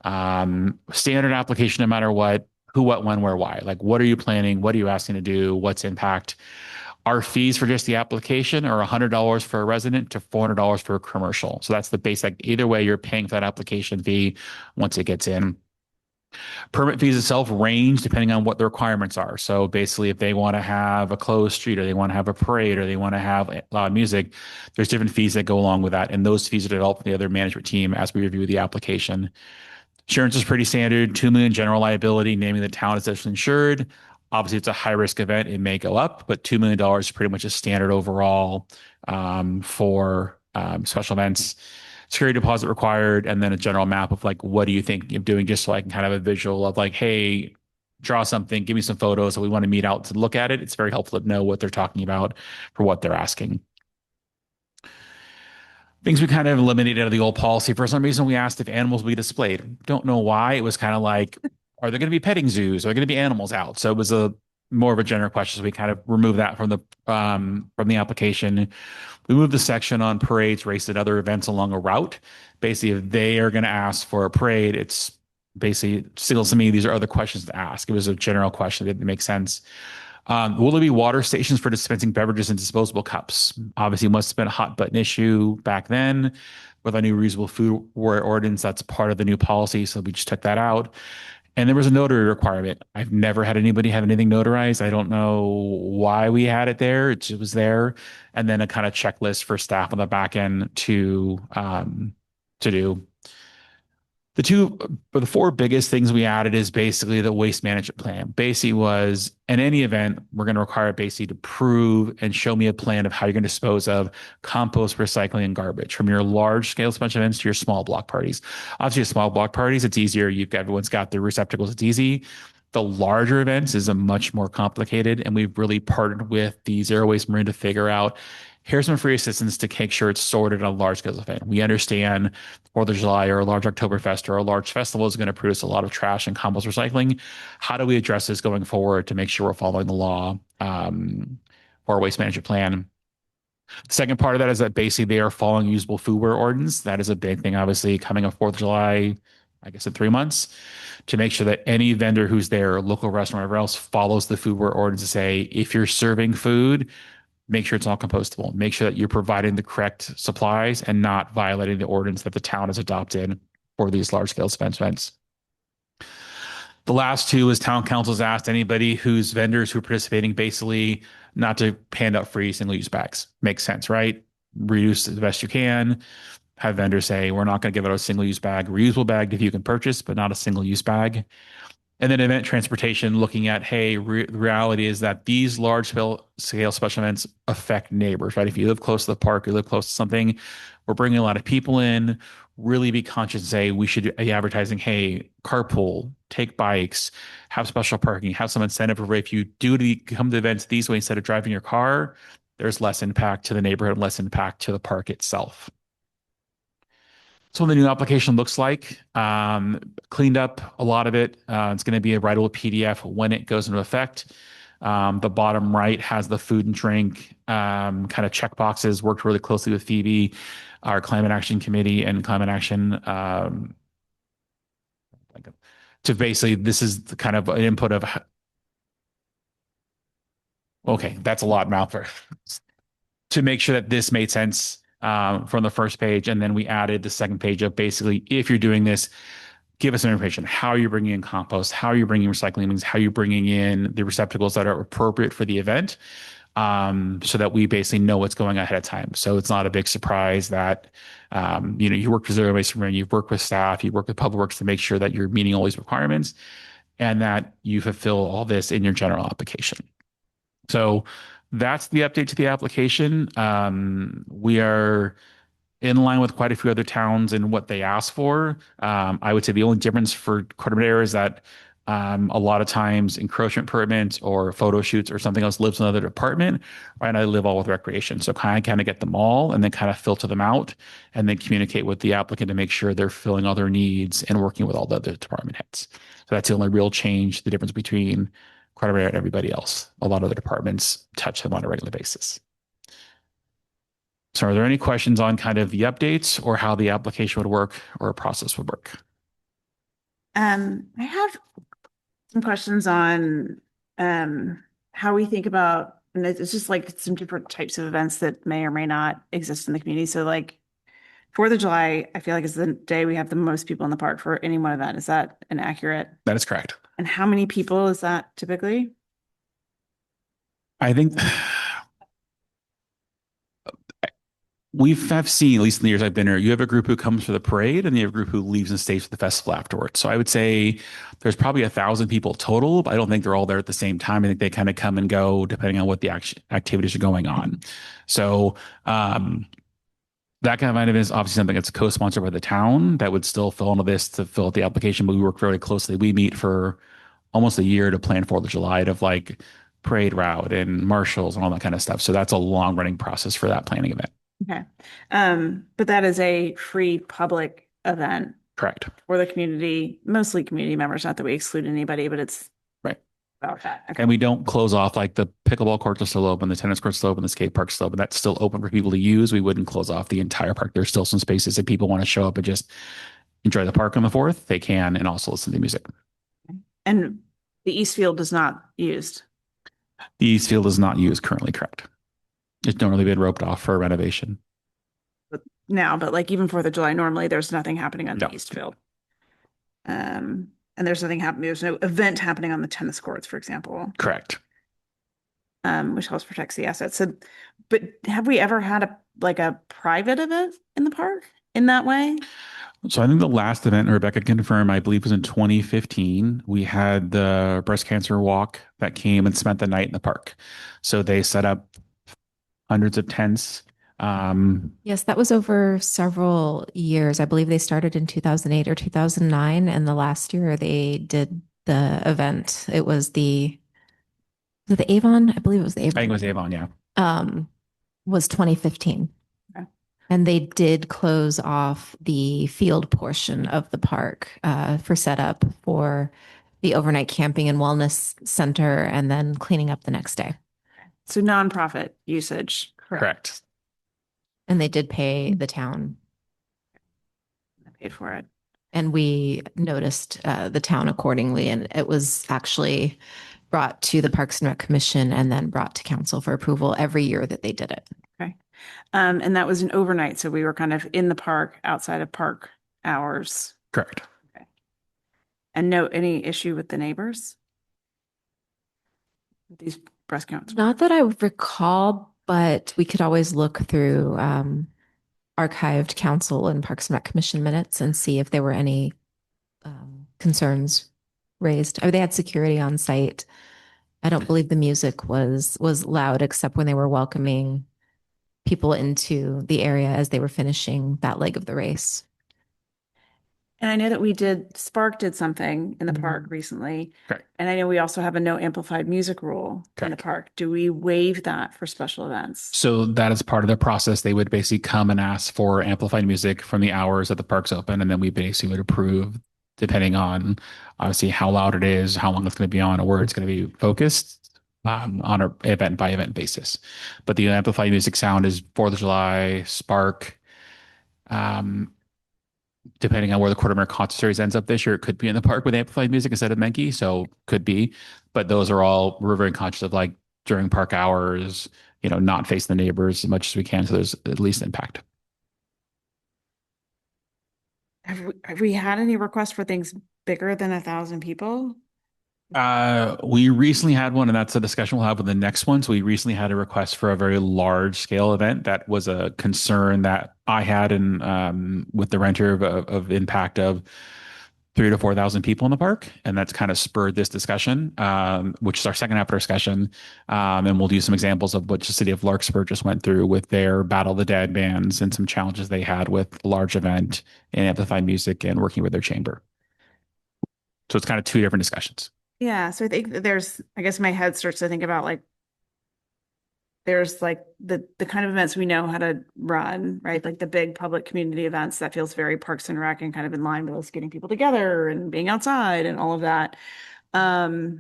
Standard application, no matter what, who, what, when, where, why. Like, what are you planning? What are you asking to do? What's impact? Our fees for just the application are $100 for a resident to $400 for a commercial. So that's the basic. Either way, you're paying for that application fee once it gets in. Permit fees itself range depending on what the requirements are. So basically, if they want to have a closed street or they want to have a parade or they want to have loud music, there's different fees that go along with that. And those fees are developed by the other management team as we review the application. Insurance is pretty standard, $2 million general liability, naming the town as insured. Obviously, it's a high risk event. It may go up, but $2 million is pretty much a standard overall for special events. Security deposit required, and then a general map of like, what do you think of doing, just so I can kind of have a visual of like, hey, draw something, give me some photos. So we want to meet out to look at it. It's very helpful to know what they're talking about for what they're asking. Things we kind of eliminated out of the old policy. For some reason, we asked if animals will be displayed. Don't know why. It was kind of like, are there going to be petting zoos? Are there going to be animals out? So it was a more of a general question. So we kind of removed that from the application. We moved the section on parades, races, and other events along a route. Basically, if they are going to ask for a parade, it's basically signals to me these are other questions to ask. It was a general question that didn't make sense. Will there be water stations for dispensing beverages in disposable cups? Obviously, it must have been a hot button issue back then. With our new reusable food ordinance, that's part of the new policy. So we just took that out. And there was a notary requirement. I've never had anybody have anything notarized. I don't know why we had it there. It was there. And then a kind of checklist for staff on the back end to do. The four biggest things we added is basically the waste management plan. Basically was in any event, we're going to require basically to prove and show me a plan of how you're going to dispose of compost, recycling, and garbage from your large scale special events to your small block parties. Obviously, your small block parties, it's easier. Everyone's got their receptacles. It's easy. The larger events is a much more complicated, and we've really partnered with the Zero Waste Marine to figure out, here's some free assistance to make sure it's sorted in a large scale event. We understand 4th of July or a large Oktoberfest or a large festival is going to produce a lot of trash and compost recycling. How do we address this going forward to make sure we're following the law for our waste management plan? The second part of that is that basically they are following usable foodware ordinance. That is a big thing, obviously, coming up 4th of July, I guess in 3 months, to make sure that any vendor who's there, local restaurant, whatever else, follows the foodware ordinance to say, if you're serving food, make sure it's all compostable. Make sure that you're providing the correct supplies and not violating the ordinance that the town has adopted for these large scale events. The last two is town council's asked anybody whose vendors who are participating basically not to hand out free single use bags. Makes sense, right? Reduce the best you can. Have vendors say, we're not going to give out a single use bag, reusable bag if you can purchase, but not a single use bag. And then event transportation, looking at, hey, the reality is that these large scale special events affect neighbors, right? If you live close to the park, you live close to something, we're bringing a lot of people in. Really be conscious and say we should be advertising, hey, carpool, take bikes, have special parking, have some incentive for if you do come to events these way instead of driving your car, there's less impact to the neighborhood, less impact to the park itself. So what the new application looks like, cleaned up a lot of it. It's going to be a writable PDF when it goes into effect. The bottom right has the food and drink kind of check boxes. Worked really closely with Phoebe, our climate action committee and climate action to basically, this is the kind of an input of, okay, that's a lot mouth for to make sure that this made sense from the first page. And then we added the second page of basically, if you're doing this, give us some information. How are you bringing in compost? How are you bringing recycling bins? How are you bringing in the receptacles that are appropriate for the event? So that we basically know what's going on ahead of time. So it's not a big surprise that, you work with zero waste removal, you've worked with staff, you work with public works to make sure that you're meeting all these requirements and that you fulfill all this in your general application. So that's the update to the application. We are in line with quite a few other towns and what they asked for. I would say the only difference for Corte Madera is that a lot of times encroachment permits or photo shoots or something else lives in another department. Right now I live all with recreation. So kind of get them all and then kind of filter them out and then communicate with the applicant to make sure they're filling all their needs and working with all the other department heads. So that's the only real change, the difference between Corte Madera and everybody else. A lot of other departments touch them on a regular basis. So are there any questions on kind of the updates or how the application would work or a process would work? I have some questions on how we think about, and it's just like some different types of events that may or may not exist in the community. So like 4th of July, I feel like is the day we have the most people in the park for any one event. Is that inaccurate? That is correct. And how many people is that typically? I think I've seen, at least in the years I've been here, you have a group who comes for the parade and you have a group who leaves and stays for the festival afterwards. So I would say there's probably 1,000 people total, but I don't think they're all there at the same time. I think they kind of come and go depending on what the activities are going on. So that kind of item is obviously something that's co-sponsored by the town that would still fill into this to fill out the application, but we work very closely. We meet for almost a year to plan 4th of July of like parade route and marshals and all that kind of stuff. So that's a long running process for that planning event. Okay. But that is a free public event. Correct. For the community, mostly community members, not that we exclude anybody, but it's right about that. Okay. And we don't close off like the pickleball courts are still open, the tennis courts still open, the skate park's still open. That's still open for people to use. We wouldn't close off the entire park. There's still some spaces if people want to show up and just enjoy the park on the 4th, they can, and also listen to music. And the East Field is not used. The East Field is not used currently, correct. It's normally been roped off for a renovation. But like even 4th of July, normally there's nothing happening on the East Field. And there's nothing happening. There's no event happening on the tennis courts, for example. Correct. Which helps protect the assets. So, but have we ever had a private event in the park in that way? So I think the last event, Rebecca confirmed, I believe was in 2015. We had the breast cancer walk that came and spent the night in the park. So they set up hundreds of tents. Yes, that was over several years. I believe they started in 2008 or 2009. And the last year they did the event. Was it the Avon? I believe it was the Avon. I think it was Avon, yeah. was 2015. Okay. And they did close off the field portion of the park for setup for the overnight camping and wellness center and then cleaning up the next day. So nonprofit usage. Correct. And they did pay the town. I paid for it. And we noticed the town accordingly. And it was actually brought to the Parks and Rec Commission and then brought to council for approval every year that they did it. Okay. And that was an overnight. So we were kind of in the park outside of park hours. Correct. And no, any issue with the neighbors? With these breast counts? Not that I recall, but we could always look through archived council and Parks and Rec Commission minutes and see if there were any concerns raised. They had security on site. I don't believe the music was loud except when they were welcoming people into the area as they were finishing that leg of the race. And I know that Spark did something in the park recently. Correct. And I know we also have a no amplified music rule in the Correct. park. Do we waive that for special events? So that is part of the process. They would basically come and ask for amplified music from the hours that the park's open, and then we basically would approve depending on obviously how loud it is, how long it's going to be on, or where it's going to be focused on an event by event basis. But the amplified music sound is 4th of July, Spark. Depending on where the Corte Madera concert series ends up this year, it could be in the park with amplified music instead of Menke. So could be, but those are all, we're very conscious of, like during park hours, not facing the neighbors as much as we can. So there's at least impact. Have we had any requests for things bigger than 1,000 people? We recently had one, and that's a discussion we'll have with the next one. So we recently had a request for a very large scale event. That was a concern that I had in with the renter of impact of 3,000 to 4,000 people in the park, and that's kind of spurred this discussion, which is our second half of our discussion. And we'll do some examples of what the city of Larkspur just went through with their Battle of the Dead bands and some challenges they had with a large event and amplified music and working with their chamber. So it's kind of two different discussions. Yeah. So I think that I guess my head starts to think about like, there's like the kind of events we know how to run, right? Like the big public community events that feels very Parks and Rec and kind of in line with us getting people together and being outside and all of that. I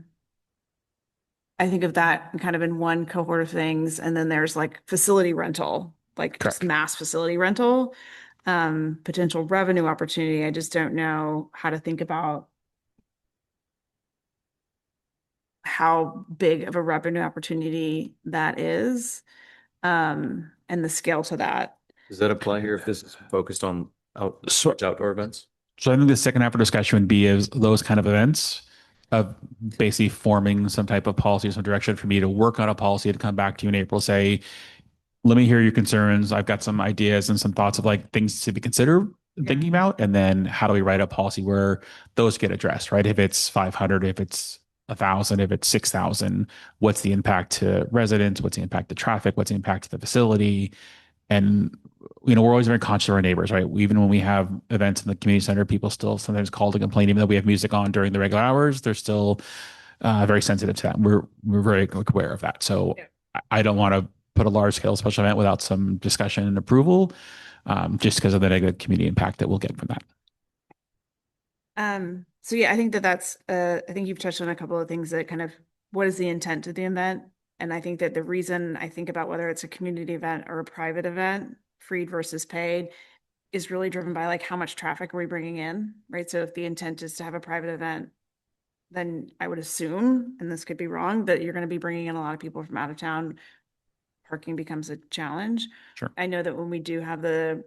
think of that kind of in one cohort of things. And then there's like facility rental, like just Correct. mass facility rental, potential revenue opportunity. I just don't know how to think about how big of a revenue opportunity that is, and the scale to that. Does that apply here if this is focused on outdoor events? So I think the second half of discussion would be is those kind of events of basically forming some type of policy, some direction for me to work on a policy to come back to you in April, say, let me hear your concerns. I've got some ideas and some thoughts of like things to be considered thinking about. And then how do we write a policy where those get addressed, right? If it's 500, if it's 1,000, if it's 6,000, what's the impact to residents? What's the impact to traffic? What's the impact to the facility? And, we're always very conscious of our neighbors, right? Even when we have events in the community center, people still sometimes call to complain, even though we have music on during the regular hours, they're still very sensitive to that. We're very aware of that. So I don't want to put a large scale special event without some discussion and approval, just because of the negative community impact that we'll get from that. So yeah, I think that's, I think you've touched on a couple of things that kind of, what is the intent of the event? And I think that the reason I think about whether it's a community event or a private event, freed versus paid, is really driven by like how much traffic are we bringing in, right? So if the intent is to have a private event, then I would assume, and this could be wrong, that you're going to be bringing in a lot of people from out of town. Parking becomes a challenge. Sure. I know that when we do have the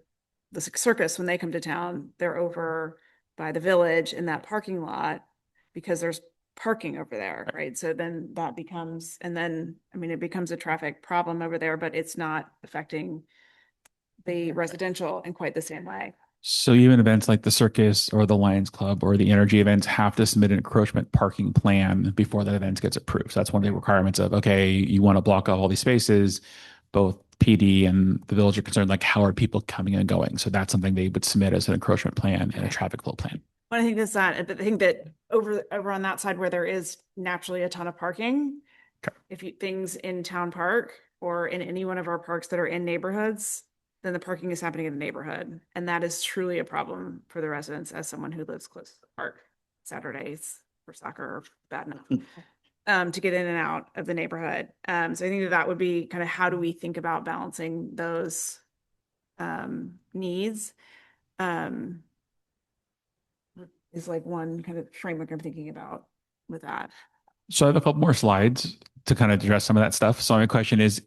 circus, when they come to town, they're over by the village in that parking lot because there's parking over there, right? So then that becomes, it becomes a traffic problem over there, but it's not affecting the residential in quite the same way. So even events like the circus or the Lions Club or the energy events have to submit an encroachment parking plan before that event gets approved. So that's one of the requirements of, okay, you want to block off all these spaces, both PD and the village are concerned, like how are people coming and going? So that's something they would submit as an encroachment plan and a traffic flow plan. But I think that's that. But I think that over on that side where there is naturally a ton of parking, Okay. things in town park or in any one of our parks that are in neighborhoods, then the parking is happening in the neighborhood. And that is truly a problem for the residents as someone who lives close to the park Saturdays for soccer or bad enough to get in and out of the neighborhood. So I think that that would be kind of how do we think about balancing those needs is like one kind of framework I'm thinking about with that. So I have a couple more slides to kind of address some of that stuff. So my question is,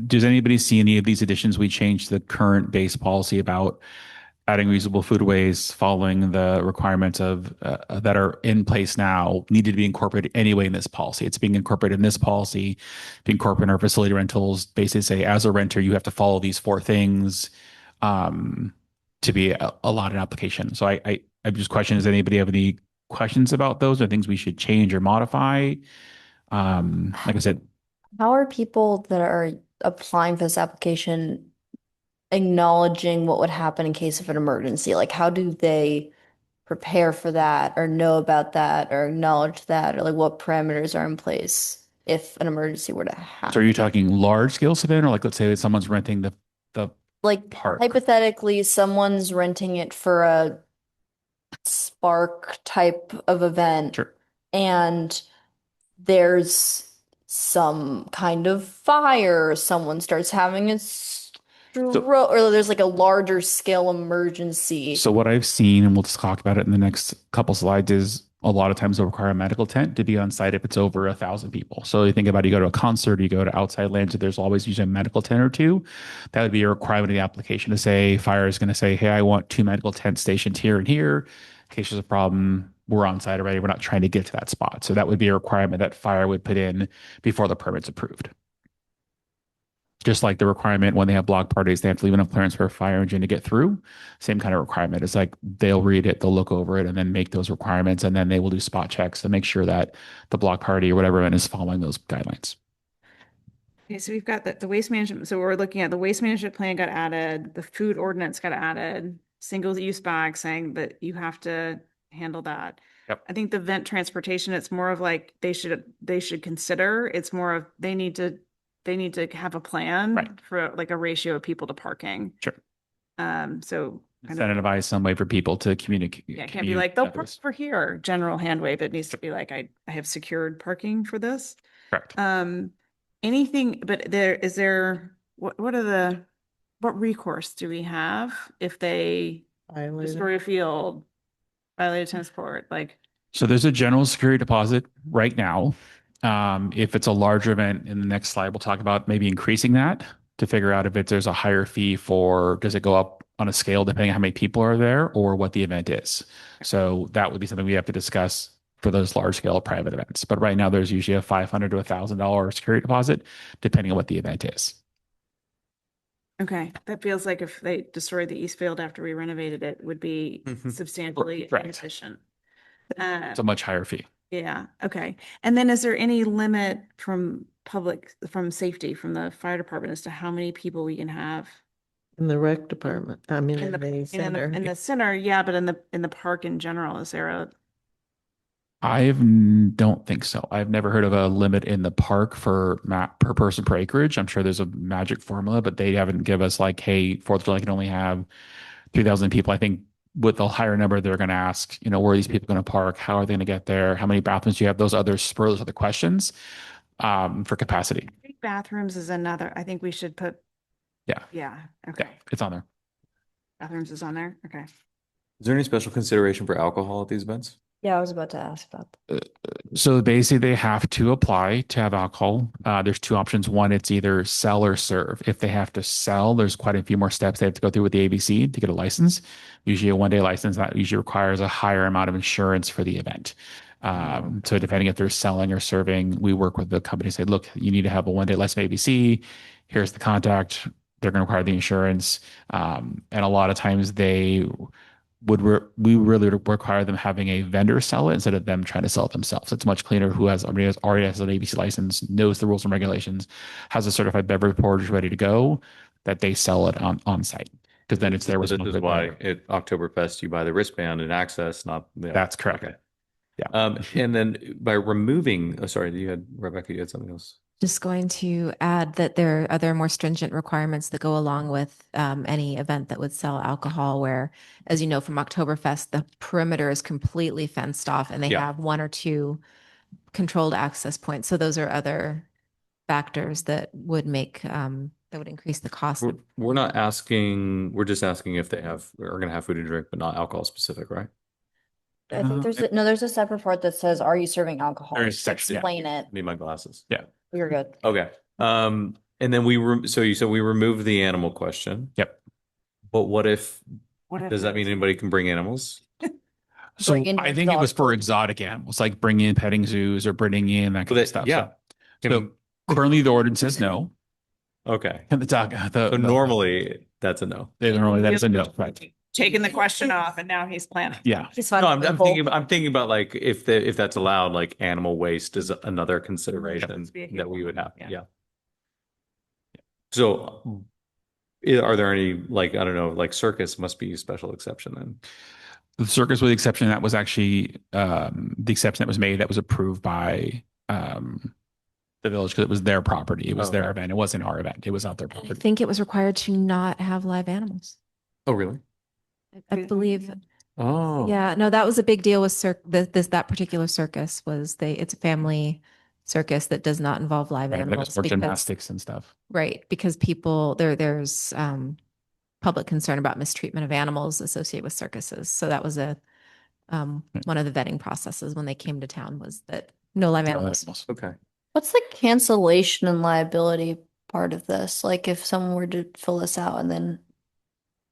does anybody see any of these additions we changed to the current base policy about adding reusable foodways, following the requirements of that are in place now, needed to be incorporated anyway in this policy? It's being incorporated in this policy, being incorporated in our facility rentals. Basically, say as a renter, you have to follow these 4 things to be allowed an application. So I just question: does anybody have any questions about those or things we should change or modify? Like I said, How are people that are applying for this application acknowledging what would happen in case of an emergency? Like, how do they prepare for that or know about that or acknowledge that, or like what parameters are in place if an emergency were to happen? so are you talking large scale event, or like let's say someone's renting the Like park? hypothetically, someone's renting it for a spark type of event, Sure. and there's some kind of fire, someone starts having a stroke, or there's like a larger scale emergency. So what I've seen, and we'll just talk about it in the next couple slides, is a lot of times they'll require a medical tent to be on site if it's over 1,000 people. So you think about it, you go to a concert, you go to outside lands, there's always usually a medical tent or two. That would be a requirement of the application to say, fire is going to say, hey, I want 2 medical tents stationed here and here. In case there's a problem, we're on site already. We're not trying to get to that spot. So that would be a requirement that fire would put in before the permit's approved. Just like the requirement when they have block parties, they have to leave enough clearance for a fire engine to get through. Same kind of requirement. It's like they'll read it, they'll look over it, and then make those requirements, and then they will do spot checks to make sure that the block party or whatever event is following those guidelines. Okay, so we've got the waste management. So we're looking at the waste management plan got added, the food ordinance got added, single use bag saying that you have to handle that. Yep. I think the vent transportation, it's more of like they should consider. It's more of they need to have a plan Right. for like a ratio of people to parking. Sure. So kind of, Incentivize some way for people to communicate. yeah, it can't be like they'll park for here, general hand wave. It needs to be like I have secured parking for this. Correct. Anything, but what recourse do we have if they destroy a field, violate a tennis court? Like, So there's a general security deposit right now. If it's a larger event, in the next slide, we'll talk about maybe increasing that to figure out if there's a higher fee for, does it go up on a scale depending on how many people are there or what the event is. So that would be something we have to discuss for those large scale private events. But right now there's usually a $500 to $1,000 security deposit, depending on what the event is. okay, that feels like if they destroyed the East Field after we renovated it, would be substantially Right. inefficient. It's a much higher fee. Yeah, okay. And then is there any limit from safety, from the fire department as to how many people we can have? In the rec department, I mean, In in the in center. in the center, yeah, but in the park in general, is there a, Don't think so. I've never heard of a limit in the park for per person per acreage. I'm sure there's a magic formula, but they haven't give us like, hey, 4th of July can only have 3,000 people. I think with the higher number, they're going to ask, where are these people going to park? How are they going to get there? How many bathrooms do you have? Those other questions for capacity. bathrooms is another, I think we should put. Yeah. Yeah, Yeah, okay. it's on there. Bathrooms is on there, okay. Is there any special consideration for alcohol at these events? Yeah, I was about to ask about that. So basically, they have to apply to have alcohol. There's 2 options. One, it's either sell or serve. If they have to sell, there's quite a few more steps they have to go through with the ABC to get a license. Usually a 1-day license that usually requires a higher amount of insurance for the event. So depending if they're selling or serving, we work with the company, say, look, you need to have a 1-day license ABC. Here's the contact. They're going to require the insurance. And a lot of times we really require them having a vendor sell it instead of them trying to sell it themselves. It's much cleaner who already has an ABC license, knows the rules and regulations, has a certified beverage portage ready to go, that they sell it on site. Because then it's there with This is why at Oktoberfest you buy the wristband and access, not the. That's correct. Okay. Yeah. And then by removing, sorry, Rebecca, you had something else. Just going to add that there are other more stringent requirements that go along with any event that would sell alcohol, where, as you know, from Oktoberfest, the perimeter is completely fenced off and they Yeah. have one or two controlled access points. So those are other factors that would make, that would increase the cost. We're not asking, we're just asking if they are going to have food and drink, but not alcohol specific, right? I think there's a separate part that says, are you serving alcohol? There is a section, yeah. Explain it. Need my glasses. Yeah. You're good. Okay. And then so you said we removed the animal question. Yep. But what if, What if does that mean anybody can bring animals? So Bring in I think it was for exotic animals, like bringing in petting zoos or bringing in that kind of stuff. Yeah. So currently the ordinance says no. Okay. And So normally that's a no. normally that is a no, right? taking the question off and now he's planning? Yeah. Just No, find I'm thinking about like if that's allowed, like animal waste is another consideration that we would have. Yeah. Yeah. So are there any, like, I don't know, like circus must be a special exception then? The circus with the exception that was actually the exception that was made that was approved by the village because it was their property. It was their Okay. event. It wasn't our event. It was not their I property. think it was required to not have live animals. Oh, really? I believe. Oh. Yeah, no, that was a big deal with that particular circus was it's a family circus that does not involve live Right, there animals. was more because- gymnastics and stuff. Right, because people there's public concern about mistreatment of animals associated with circuses. So that was one of the vetting processes when they came to town was that no live animals. Okay. What's the cancellation and liability part of this? Like if someone were to fill this out and then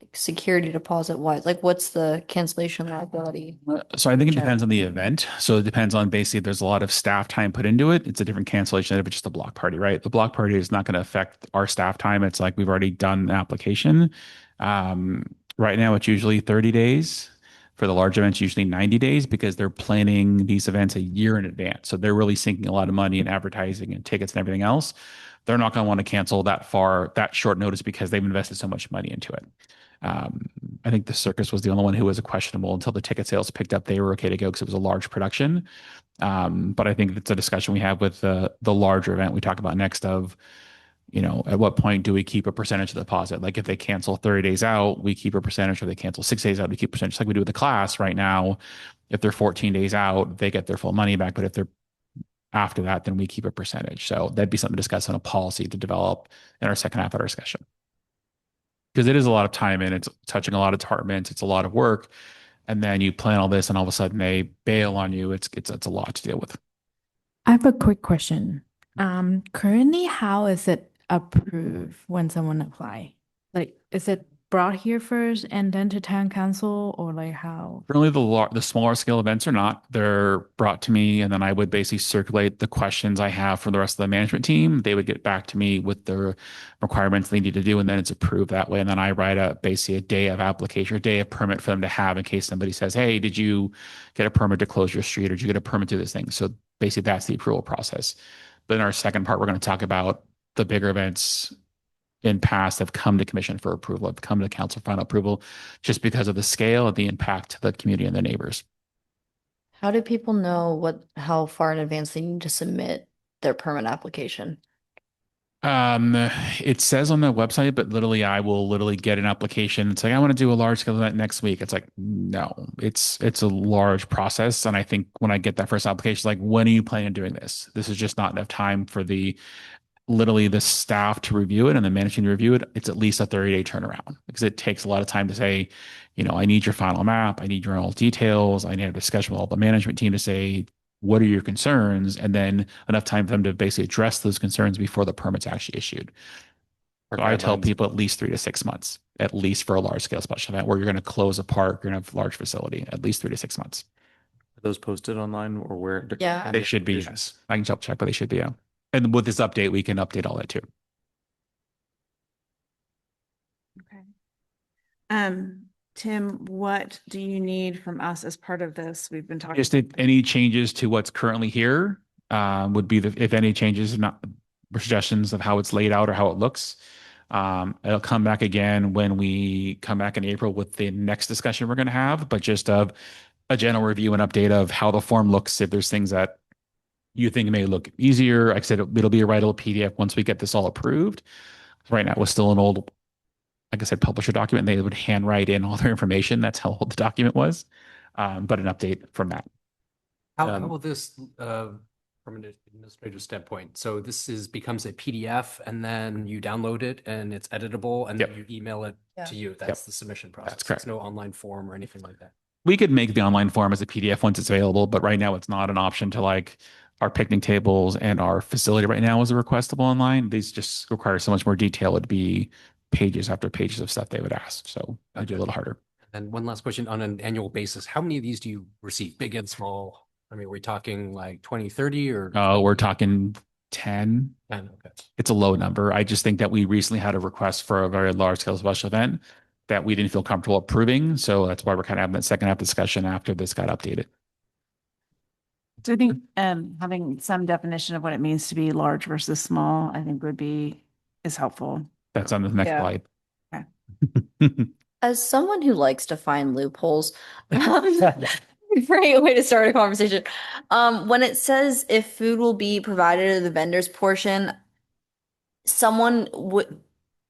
like, security deposit wise, like what's the cancellation liability? So I think it Sure. depends on the event. So it depends on basically there's a lot of staff time put into it. It's a different cancellation than if it's just a block party, right? The block party is not going to affect our staff time. It's like we've already done the application. Right now it's usually 30 days. For the large events, usually 90 days because they're planning these events a year in advance. So they're really sinking a lot of money in advertising and tickets and everything else. They're not going to want to cancel that short notice because they've invested so much money into it. I think the circus was the only one who was questionable until the ticket sales picked up. They were okay to go because it was a large production. But I think it's a discussion we have with the larger event we talk about next of, at what point do we keep a percentage of the deposit? Like if they cancel 30 days out, we keep a percentage, or they cancel 6 days out, we keep a percentage like we do with the class right now. If they're 14 days out, they get their full money back. But if they're after that, then we keep a percentage. So that'd be something to discuss on a policy to develop in our second half of our discussion. Because it is a lot of time and it's touching a lot of departments. It's a lot of work. And then you plan all this and all of a sudden they bail on you. It's a lot to deal with. I have a quick question. Currently, how is it approved when someone apply? Like, is it brought here first and then to town council, or like how? Currently, the smaller scale events are not. They're brought to me, and then I would basically circulate the questions I have for the rest of the management team. They would get back to me with the requirements they need to do, and then it's approved that way. And then I write basically a day of application, or day of permit for them to have in case somebody says, "Hey, did you get a permit to close your street, or did you get a permit to do this thing?" So basically, that's the approval process. But in our second part, we're going to talk about the bigger events in past have come to commission for approval, have come to council for final approval, just because of the scale and the impact to the community and the neighbors. How do people know how far in advance they need to submit their permit application? It says on the website, but literally I will literally get an application and say, I want to do a large scale event next week. It's like, no, it's a large process. And I think when I get that first application, like, when are you planning on doing this? This is just not enough time for literally the staff to review it and the management to review it. It's at least a 30-day turnaround because it takes a lot of time to say, I need your final map. I need your all details. I need a discussion with all the management team to say, what are your concerns? And then enough time for them to basically address those concerns before the permit's actually issued. So I tell people at least 3 to 6 months, at least for a large scale special event where you're going to close a park, you're going to have a large facility, at least 3 to 6 months. Are those posted online or where? Yeah. They should be, yes. I can double check, but they should be, yeah. And with this update, we can update all that too. Okay. Tim, what do you need from us as part of this? We've been talking. Just any changes to what's currently here would be if any changes, not suggestions of how it's laid out or how it looks. It'll come back again when we come back in April with the next discussion we're going to have, but just of a general review and update of how the form looks. If there's things that you think it may look easier. Like I said, it'll be a writable PDF once we get this all approved. Right now, it was still an old, like I said, publisher document. They would handwrite in all their information. That's how old the document was. But an update from that. How will this, from an administrative standpoint? So this becomes a PDF and then you download it and it's editable and then you email it to you. That's the submission process. That's correct. There's no online form or anything like that. We could make the online form as a PDF once it's available, but right now it's not an option to like our picnic tables and our facility right now is a requestable online. These just require so much more detail. It'd be pages after pages of stuff they would ask. So it'd be a little harder. And one last question, on an annual basis, how many of these do you receive, big and small? I mean, are we talking like 20, 30 or? Oh, we're talking 10. 10? Okay. It's a low number. I just think that we recently had a request for a very large scale special event that we didn't feel comfortable approving. So that's why we're kind of having that second half discussion after this got updated. So I think having some definition of what it means to be large versus small, I think is helpful. That's on the next Yeah. slide. Okay. As someone who likes to find loopholes, great way to start a conversation. When it says if food will be provided to the vendor's portion, someone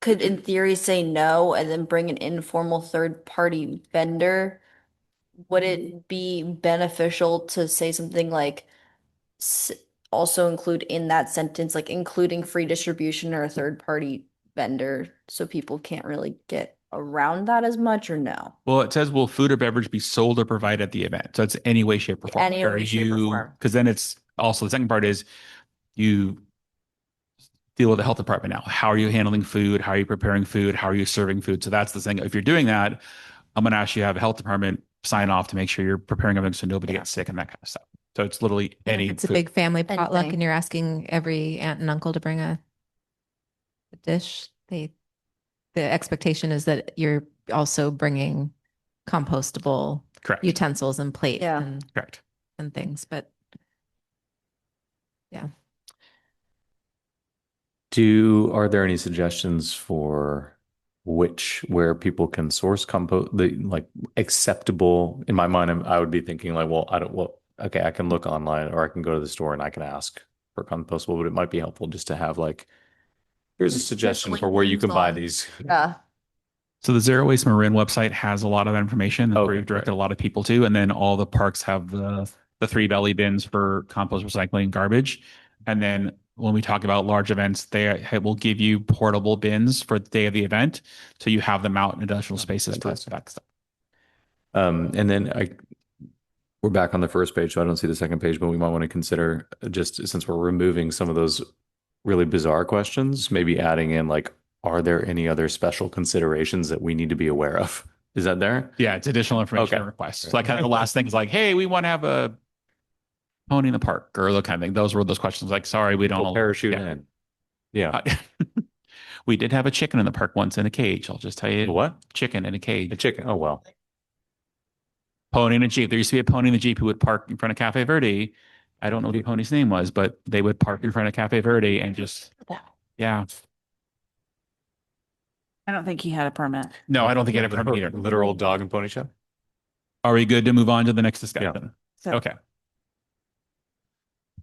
could in theory say no and then bring an informal third party vendor. Would it be beneficial to say something like also include in that sentence, like including free distribution or a third party vendor, so people can't really get around that as much, or no? Well, it says, will food or beverage be sold or provided at the event? So it's any way, shape, or form. Any way, shape, or form. Because then it's also the second part is you deal with the health department now. How are you handling food? How are you preparing food? How are you serving food? So that's the thing. If you're doing that, I'm going to ask you to have a health department sign off to make sure you're preparing everything so nobody gets sick and that kind of stuff. So it's literally any. It's a food. big family potluck Anything. and you're asking every aunt and uncle to bring a dish. The expectation is that you're also bringing compostable Correct. utensils and plates Yeah. Correct. and things, but yeah. Are there any suggestions for where people can source compost, like acceptable? In my mind, I would be thinking like, okay, I can look online or I can go to the store and I can ask for compostable, but it might be helpful just to have like, here's a suggestion for where you can buy these. Yeah. So the Zero Waste Marin website has a lot of information that Okay, we've directed a lot of people to, and then all the parks have the 3 belly bins for compost, recycling, and garbage. And then when we talk about large events, they will give you portable bins for the day of the event, so you have them out in additional spaces for that stuff. And then we're back on the first page, so I don't see the second page, but we might want to consider, just since we're removing some of those really bizarre questions, maybe adding in like, are there any other special considerations that we need to be aware of? Is that there? Yeah, it's additional information requests. So like kind of the last thing is like, hey, we want to have a pony in the park or the kind of thing. Those were those questions like, sorry, we don't Parachute in. Yeah. We did have a chicken in the park once in a cage. I'll just tell you. What? Chicken in a cage. A chicken. Oh, well. Pony in a Jeep. There used to be a pony in the Jeep who would park in front of Cafe Verde. I don't know what the pony's name was, but they would park in front of Cafe Verde and just, yeah. I don't think he had a permit. No, I don't think it had a permit either. Literal dog and pony show. Are we good to move on to the next discussion? So- Okay.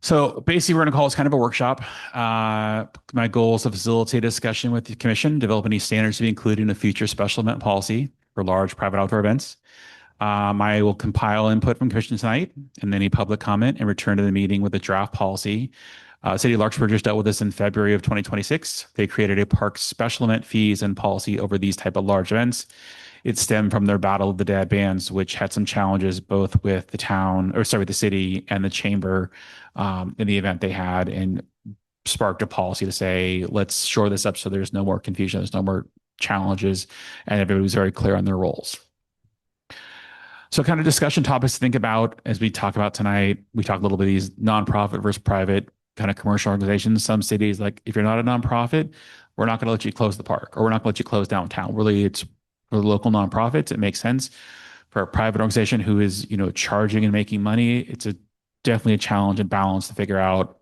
So basically, we're going to call this kind of a workshop. My goal is to facilitate a discussion with the commission, develop any standards to be included in a future special event policy for large private outdoor events. I will compile input from commission tonight and any public comment and return to the meeting with a draft policy. City of Larkspur just dealt with this in February of 2026. They created a park special event fees and policy over these type of large events. It stemmed from their Battle of the Dead bands, which had some challenges both with the city and the chamber in the event they had, and sparked a policy to say, let's shore this up so there's no more confusion, there's no more challenges, and everybody was very clear on their roles. So kind of discussion topics to think about as we talk about tonight. We talk a little bit of these nonprofit versus private kind of commercial organizations. Some cities, like if you're not a nonprofit, we're not going to let you close the park, or we're not going to let you close downtown. Really, it's for the local nonprofits. It makes sense. For a private organization who is, charging and making money, it's definitely a challenge and balance to figure out,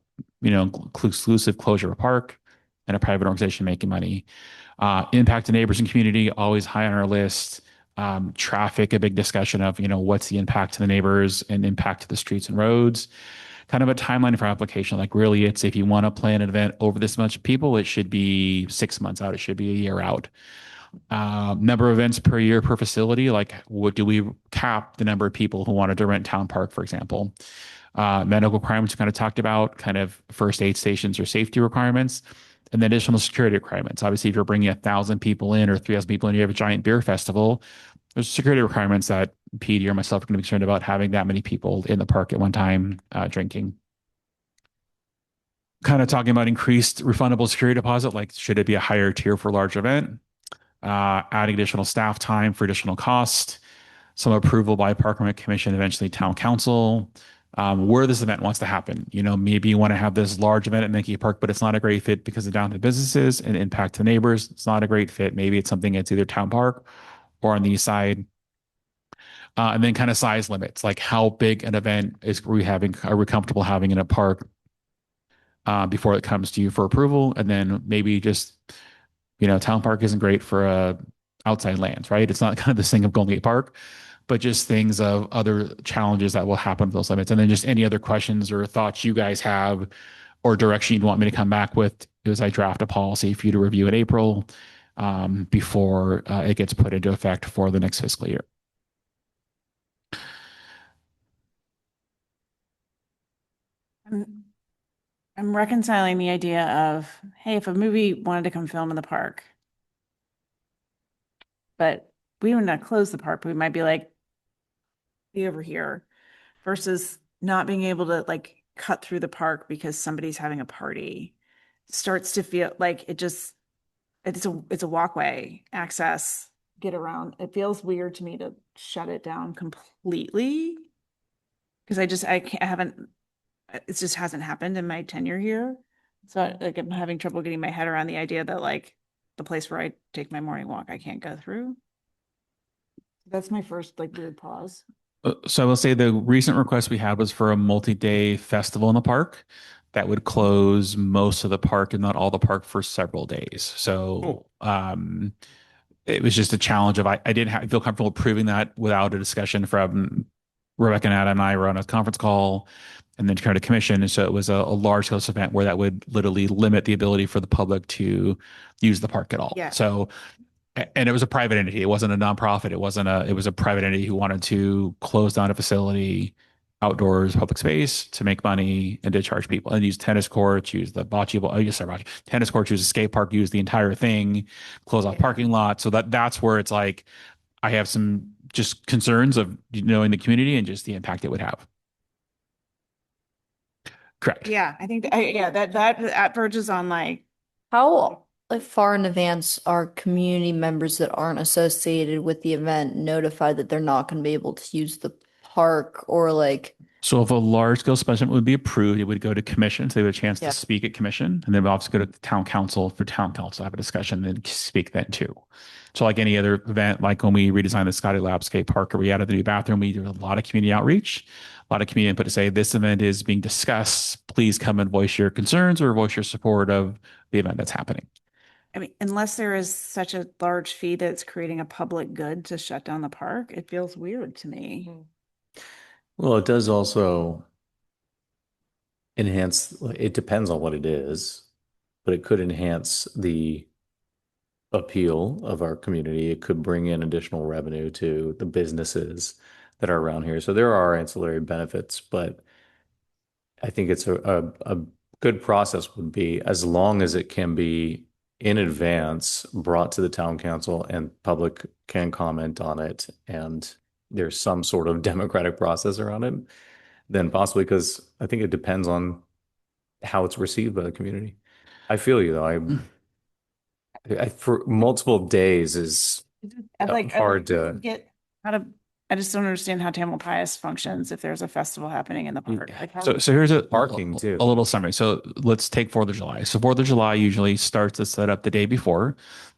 exclusive closure of a park and a private organization making money. Impact to neighbors and community, always high on our list. Traffic, a big discussion of, what's the impact to the neighbors and impact to the streets and roads. kind of a timeline for application. Like really, it's if you want to plan an event over this much people, it should be 6 months out. It should be a year out. Number of events per year per facility. Like, what do we cap the number of people who wanted to rent Town Park, for example? Medical requirements we kind of talked about, kind of first aid stations or safety requirements, and then additional security requirements. Obviously, if you're bringing 1,000 people in or 3,000 people in, you have a giant beer festival. There's security requirements that PD or myself are going to be concerned about having that many people in the park at one time drinking. Kind of talking about increased refundable security deposit, like should it be a higher tier for a large event? Adding additional staff time for additional cost, some approval by Park and Rec Commission, eventually Town Council. Where this event wants to happen. Maybe you want to have this large event at Mickey Park, but it's not a great fit because of down to businesses and impact to neighbors. It's not a great fit. Maybe it's something that's either Town Park or on the east side. And then kind of size limits, like how big an event are we comfortable having in a park before it comes to you for approval? And then maybe just, Town Park isn't great for outside lands, right? It's not kind of this thing of Golden Gate Park, but just things of other challenges that will happen with those limits. And then just any other questions or thoughts you guys have or direction you'd want me to come back with as I draft a policy for you to review in April before it gets put into effect for the next fiscal year. I'm reconciling the idea of, hey, if a movie wanted to come film in the park, but we would not close the park, we might be like, be over here, versus not being able to like cut through the park because somebody's having a party. Starts to feel like it's a walkway access, get around. It feels weird to me to shut it down completely because it just hasn't happened in my tenure here. So like I'm having trouble getting my head around the idea that like the place where I take my morning walk, I can't go through. That's my first like weird pause. So I will say the recent request we had was for a multi-day festival in the park that would close most of the park and not all the park for several days. So it was just a challenge of I didn't feel comfortable proving that without a discussion from Rebecca and Adam and I were on a conference call and then kind of commission. And so it was a large scale event where that would literally limit the ability for the public to use the park at all. Yeah. So, and it was a private entity. It wasn't a nonprofit. It was a private entity who wanted to close down a facility, outdoors public space to make money and to charge people and use tennis courts, use the bocce ball, tennis courts, use a skate park, use the entire thing, close off parking lot. So that's where it's like, I have some just concerns of knowing the community and just the impact it would have. Correct. Yeah, I think that verges on like How far in advance are community members that aren't associated with the event notified that they're not going to be able to use the park or like? So if a large scale special event would be approved, it would go to commission. So they have a chance to speak at commission, and then we also go to the town council for town council, have a discussion and speak then too. So like any other event, like when we redesigned the Scotty Lab skate park or we added the new bathroom, we did a lot of community outreach, a lot of community input to say this event is being discussed. Please come and voice your concerns or voice your support of the event that's happening. I mean, unless there is such a large fee that it's creating a public good to shut down the park, it feels weird to me. Well, it does also enhance, it depends on what it is, but it could enhance the appeal of our community. It could bring in additional revenue to the businesses that are around here. So there are ancillary benefits, but I think it's a good process would be as long as it can be in advance brought to the town council and public can comment on it and there's some sort of democratic process around it, then possibly, because I think it depends on how it's received by the community. I feel you though. I for multiple days is hard to get out of. I just don't understand how Tamalpais functions if there's a festival happening in the park. So here's parking too. A little summary. So let's take 4th of July. So 4th of July usually starts to set up the day before.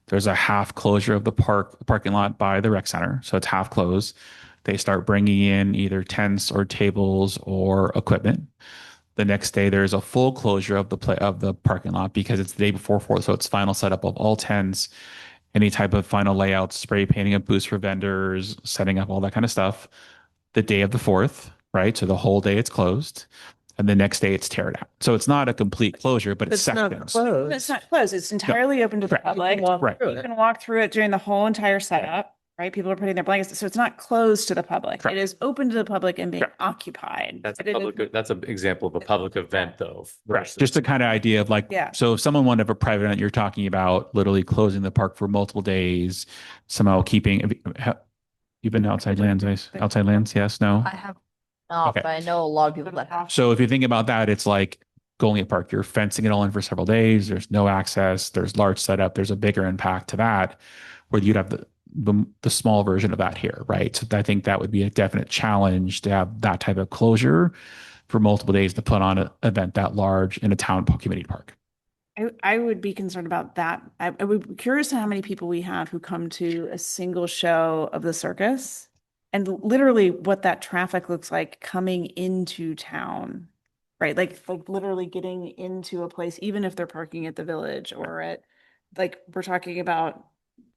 There's a half closure of the parking lot by the rec center. So it's half closed. They start bringing in either tents or tables or equipment. The next day, there's a full closure of the parking lot because it's the day before 4th. So it's final setup of all tents, any type of final layout, spray painting of booths for vendors, setting up all that kind of stuff. The day of the 4th, right? So the whole day it's closed. and the next day it's tear down. So it's not a complete closure, but it's It's not sections. closed. It's not closed. It's entirely open to the Correct. public. Walk Right. through You it. can walk through it during the whole entire setup, right? People are putting their blankets, so it's not closed to the public. Correct. It is open to the public and being Correct. occupied. That's But it is- that's an example of a public event though. Right. Just the kind of idea of like, Yeah. so if someone wanted to have a private event, you're talking about literally closing the park for multiple days, somehow keeping, you've been to outside lands, outside lands? Yes, no? I have not, Okay. but I know a lot of people that have. So if you think about that, it's like going at park, you're fencing it all in for several days. There's no access. There's large setup. There's a bigger impact to that, where you'd have the small version of that here, right? So I think that would be a definite challenge to have that type of closure for multiple days to put on an event that large in a town community park. I would be concerned about that. I would be curious how many people we have who come to a single show of the circus and literally what that traffic looks like coming into town, right? Like literally getting into a place, even if they're parking at the village or at, like, we're talking about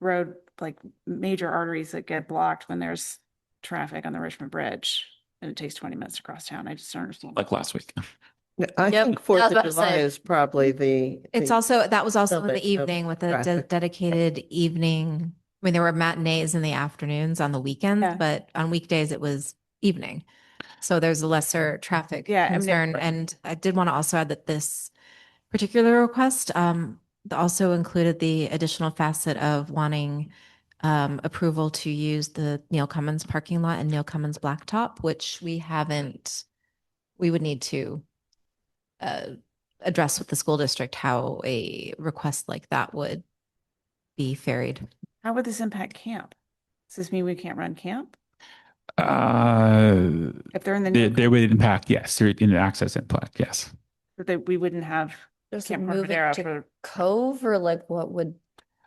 road, like major arteries that get blocked when there's traffic on the Richmond Bridge and it takes 20 minutes to cross town. I just don't understand. Like last week. I Yep, think I was 4th about of to July say. is probably the. It's the- also, that was also in Something the of evening with a traffic. dedicated evening. I mean, there were matinees in the afternoons on the weekends, Yeah. but on weekdays it was evening. So there's a lesser traffic Yeah, I mean, concern. And I did want to also add that this particular request also included the additional facet of wanting approval to use the Neil Cummins parking lot and Neil Cummins Blacktop, which we would need to address with the school district how a request like that would be ferried. How would this impact camp? Does this mean we can't run camp? If they're in the new, There would impact, yes, there in access impact, yes. we wouldn't have Just Camp like Corte move Madera it to for, Cove or like what would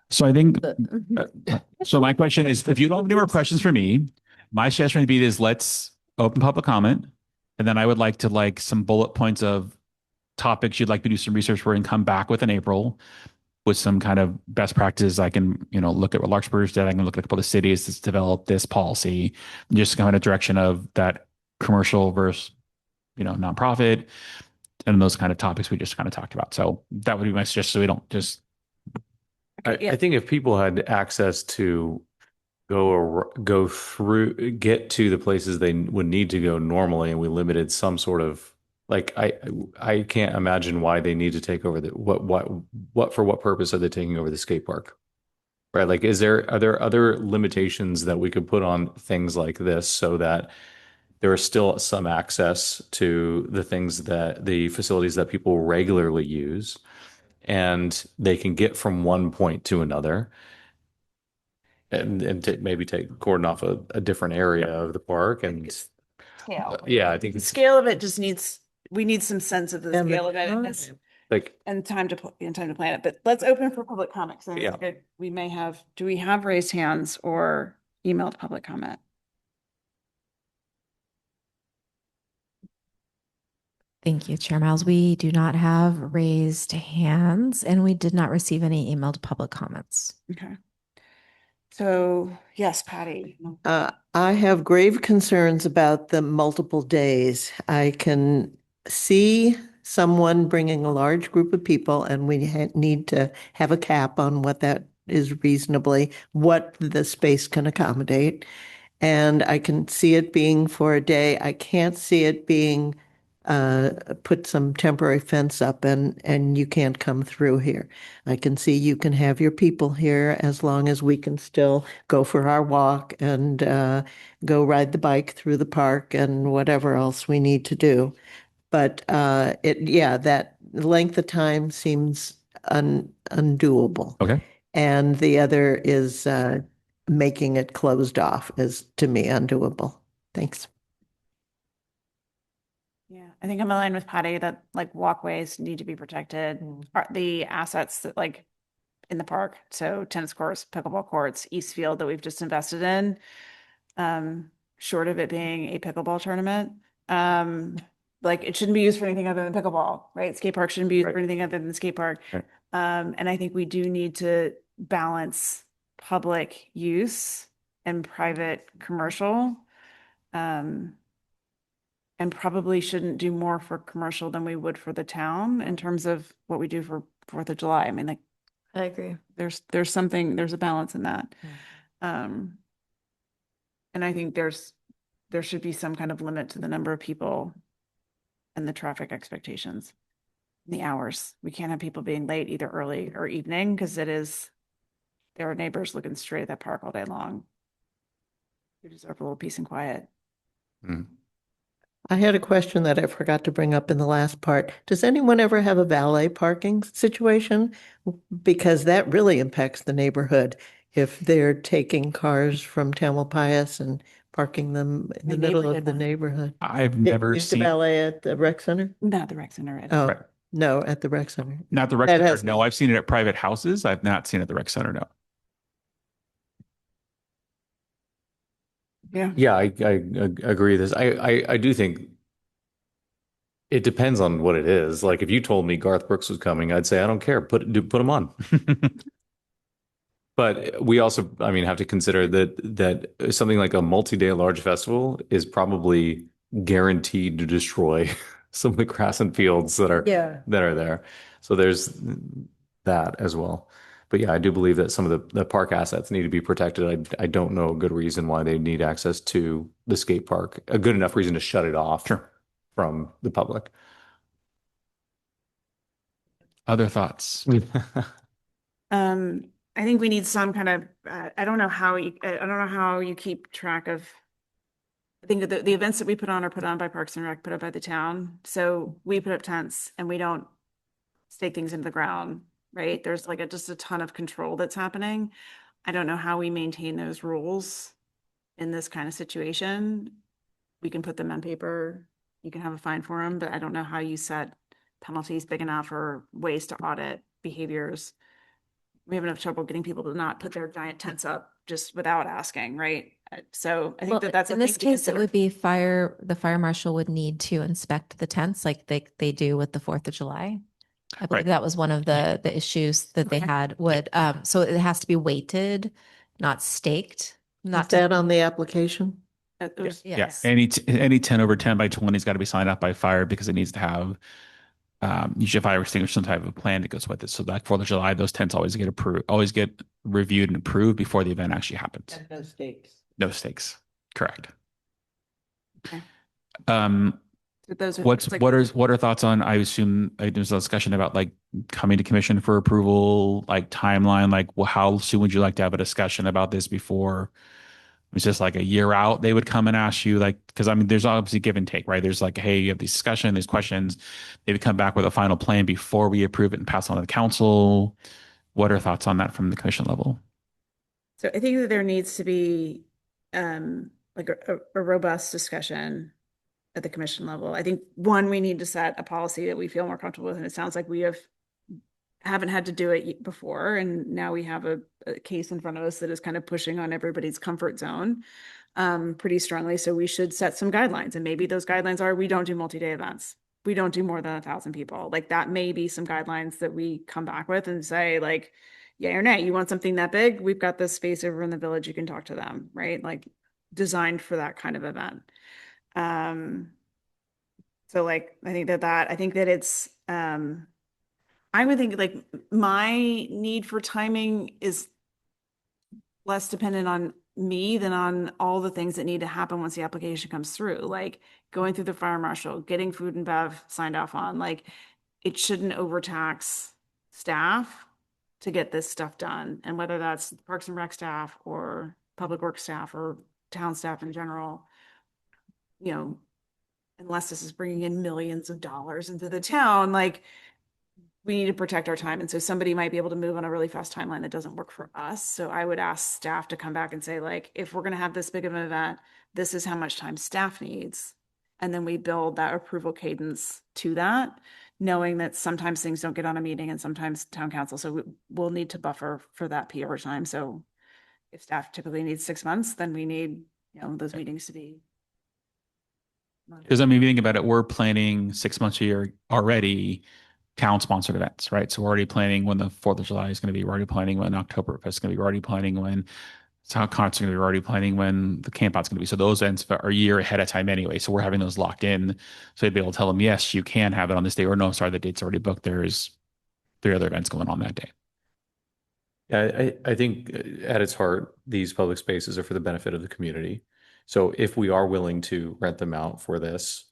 So I think, the? so my question is, if you don't have any more questions for me, my suggestion would be is let's open public comment. And then I would like to like some bullet points of topics you'd like to do some research for and come back with in April with some kind of best practices. I can, look at what Larkspur's did. I can look at a couple of cities that's developed this policy, and just kind of a direction of that commercial versus, nonprofit and those kind of topics we just kind of talked about. So that would be my suggestion. So we don't just. yeah. I think if people had access to go through, get to the places they would need to go normally, and we limited some sort of like, I can't imagine why they need to take over for what purpose are they taking over the skate park? Right? Like, are there other limitations that we could put on things like this so that there is still some access to the facilities that people regularly use, and they can get from one point to another, and maybe cordon off a different area of the park. And scale. I think The it's scale of it just we need some sense of the And the scale of it time. like, and time to plan it. But let's open for public comments. Yeah. Do we have raised hands or emailed public comment? Thank you, Chair Miles. We do not have raised hands and we did not receive any emailed public comments. Okay. So yes, Patty. I have grave concerns about the multiple days. I can see someone bringing a large group of people, and we need to have a cap on what that is reasonably, what the space can accommodate. And I can see it being for a day. I can't see it being put some temporary fence up and you can't come through here. I can see you can have your people here as long as we can still go for our walk and go ride the bike through the park and whatever else we need to do. But that length of time seems undoable. Okay. And the other is making it closed off is to me undoable. Thanks. Yeah, I think I'm aligned with Patty that like walkways need to be protected. The assets that like in the park, so tennis courts, pickleball courts, Eastfield that we've just invested in, short of it being a pickleball tournament, like it shouldn't be used for anything other than pickleball, right? Skate park shouldn't be used for anything other than skate park. Right. And I think we do need to balance public use and private commercial. and probably shouldn't do more for commercial than we would for the town in terms of what we do for 4th of July. I mean, like, I agree. there's a balance in that. Um, and I think there should be some kind of limit to the number of people and the traffic expectations, the hours. We can't have people being late either early or evening because there are neighbors looking straight at that park all day long. We deserve a little peace and quiet. Mm. I had a question that I forgot to bring up in the last part. Does anyone ever have a valet parking situation? Because that really impacts the neighborhood if they're taking cars from Tamalpais and parking them in My the middle neighbor of did the one. neighborhood. I've never Used to seen, valet at the rec center? Not the rec center. Oh, Right. no, at the rec center. not the rec That center. has- No, I've seen it at private houses. I've not seen it at the rec center. No. Yeah. Yeah, I agree with this. I do think it depends on what it is. Like if you told me Garth Brooks was coming, I'd say I don't care. Put him on. But we also, I mean, have to consider that something like a multi-day large festival is probably guaranteed to destroy some of the grass and fields that are there. So there's that as well. But yeah, I do believe that some of the park assets need to be protected. I don't know a good reason why they need access to the skate park, a good enough reason to shut it off from the public. Other thoughts? I think we need some kind of, I don't know how you keep track of, I think that the events that we put on are put on by Parks and Rec, put up by the town. So we put up tents and we don't stake things into the ground, right? There's like just a ton of control that's happening. I don't know how we maintain those rules in this kind of situation. We can put them on paper. You can have a fine for them, but I don't know how you set penalties big enough or ways to audit behaviors. We have enough trouble getting people to not put their giant tents up just without asking, right? So I think that's in this case, it would be the fire marshal would need to inspect the tents like they do with the 4th of July. I believe that was one of the issues that they had so it has to be weighted, not staked. Is that on the application? Yes. Any 10 over 10 by 20 has got to be signed off by fire because it needs to have usually a fire extinguisher, some type of plan that goes with it. So like 4th of July, those tents always get reviewed and approved before the event actually happens. And no stakes. No stakes. Correct. Okay. What are thoughts on, I assume there's a discussion about like coming to commission for approval, like timeline, like how soon would you like to have a discussion about this before it's just like a year out? They would come and ask you like, because I mean, there's obviously give and take, right? There's like, hey, you have these discussion, these questions. They would come back with a final plan before we approve it and pass on to the council. What are thoughts on that from the commission level? So I think that there needs to be like a robust discussion at the commission level. I think we need to set a policy that we feel more comfortable with, and it sounds like we haven't had to do it before, and now we have a case in front of us that is kind of pushing on everybody's comfort zone pretty strongly. So we should set some guidelines, and maybe those guidelines are we don't do multi-day events. We don't do more than 1,000 people. Like that may be some guidelines that we come back with and say like, yay or nay, you want something that big? We've got this space over in the village. You can talk to them, right? Like designed for that kind of event. So like, I think that it's, I would think like my need for timing is less dependent on me than on all the things that need to happen once the application comes through, like going through the fire marshal, getting food and bev signed off on, like it shouldn't overtax staff to get this stuff done. And whether that's Parks and Rec staff or public works staff or town staff in general, unless this is bringing in millions of dollars into the town, like we need to protect our time. And so somebody might be able to move on a really fast timeline that doesn't work for us. So I would ask staff to come back and say, like, if we're going to have this big of an event, this is how much time staff needs. And then we build that approval cadence to that, knowing that sometimes things don't get on a meeting and sometimes town council. So we'll need to buffer for that PR time. So if staff typically needs 6 months, then we need, those meetings to be. Because I mean, if you think about it, we're planning 6 months a year already, town-sponsored events, right? So we're already planning when the 4th of July is going to be. We're already planning when Oktoberfest is going to be. We're already planning when It's how constantly we're already planning when the campout's going to be. So those events are a year ahead of time anyway. So we're having those locked in. So you'd be able to tell them, yes, you can have it on this day, or no, sorry, the date's already booked. There's 3 other events going on that day. Yeah, I think at its heart, these public spaces are for the benefit of the community. So if we are willing to rent them out for this,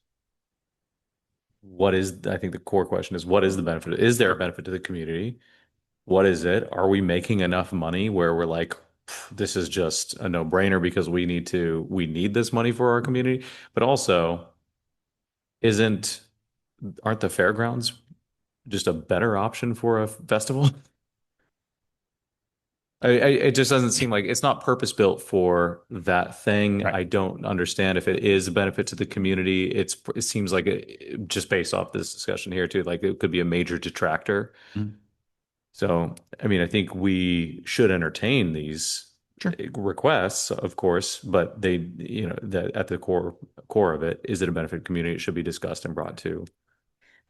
I think the core question is, what is the benefit? Is there a benefit to the community? What is it? Are we making enough money where we're like, this is just a no-brainer because we need this money for our community? But also, aren't the fairgrounds just a better option for a festival? It just doesn't seem like it's not purpose built for that thing. Right. I don't understand if it is a benefit to the community. It seems like just based off this discussion here too, like it could be a major detractor. Mhm. So, I mean, I think we should entertain these Sure. requests, of course, but that at the core of it, is it a benefit to the community? It should be discussed and brought to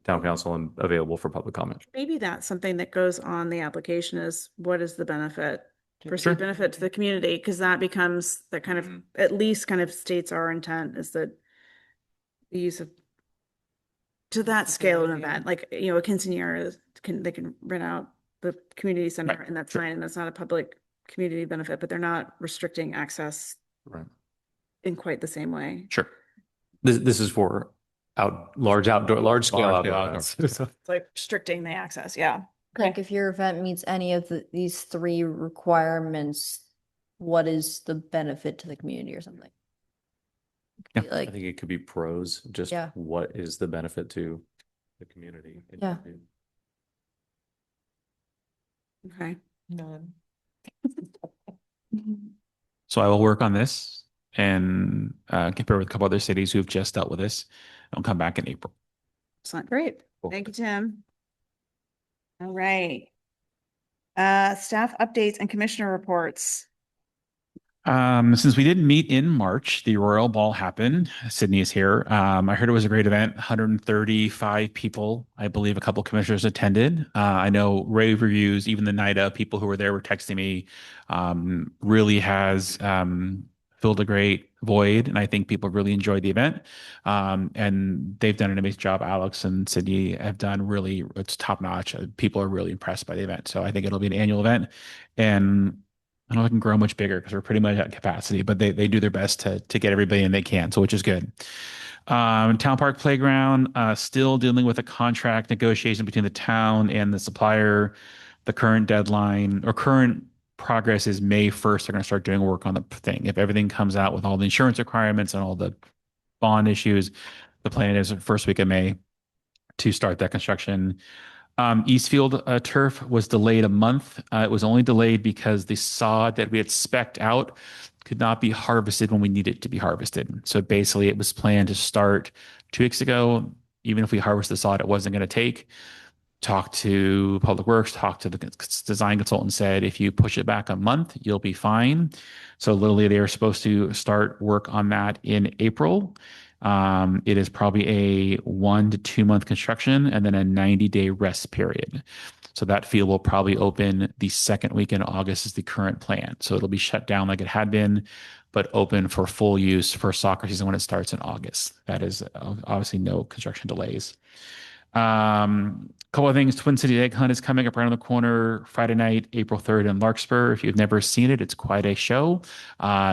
town council and available for public comment. Maybe that's something that goes on the application is what is the benefit, Sure. perceived benefit to the community? Because that becomes that kind of, at least kind of states our intent is that the use of, to that scale of an event, like, a quinceanera they can rent out the community center Right. and that's Sure. fine. And that's not a public community benefit, but they're not restricting access Right. in quite the same way. Sure. This is for large scale outdoor events. It's like restricting the access. Yeah. Like if your event meets any of these three requirements, what is the benefit to the community or something? Yeah. I Like, think it could be pros, just Yeah. what is the benefit to the community? Yeah. Okay. None. So I will work on this and compare with a couple other cities who've just dealt with this. I'll come back in April. Excellent. Great. Cool. Thank you, Tim. All right. Staff updates and commissioner reports. Since we didn't meet in March, the Royal Ball happened. Sydney is here. I heard it was a great event, 135 people. I believe a couple commissioners attended. I know rave reviews, even the night of, people who were there were texting me, really has filled a great void. And I think people really enjoyed the event. And they've done an amazing job. Alex and Sydney have done really, it's top notch. People are really impressed by the event. So I think it'll be an annual event. And I don't know if it can grow much bigger because we're pretty much at capacity, but they do their best to get everybody in they can, so which is good. Town Park Playground, still dealing with a contract negotiation between the town and the supplier. The current deadline or current progress is May 1st. They're going to start doing work on the thing. If everything comes out with all the insurance requirements and all the bond issues, the plan is the first week of May to start that construction. Eastfield turf was delayed a month. It was only delayed because the sod that we had specced out could not be harvested when we needed it to be harvested. So basically, it was planned to start 2 weeks ago. Even if we harvest the sod, it wasn't going to take. Talked to Public Works, talked to the design consultant, said if you push it back a month, you'll be fine. So literally, they are supposed to start work on that in April. It is probably a 1 to 2 month construction and then a 90-day rest period. So that field will probably open the second week in August is the current plan. So it'll be shut down like it had been, but open for full use for soccer season when it starts in August. That is obviously no construction delays. Couple of things. Twin City Egg Hunt is coming up around the corner Friday night, April 3rd in Larkspur. If you've never seen it, it's quite a show.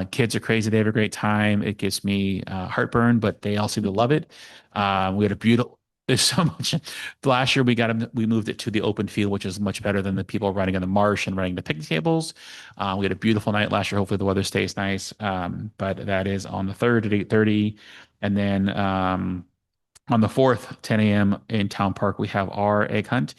Kids are crazy. They have a great time. It gives me heartburn, but they all seem to love it. We had a beautiful, there's so much. Last year we moved it to the open field, which is much better than the people running in the marsh and running the picnic tables. We had a beautiful night last year. Hopefully the weather stays nice. But that is on the 3rd at 8:30. And then on the 4th, 10 a.m. in Town Park, we have our egg hunt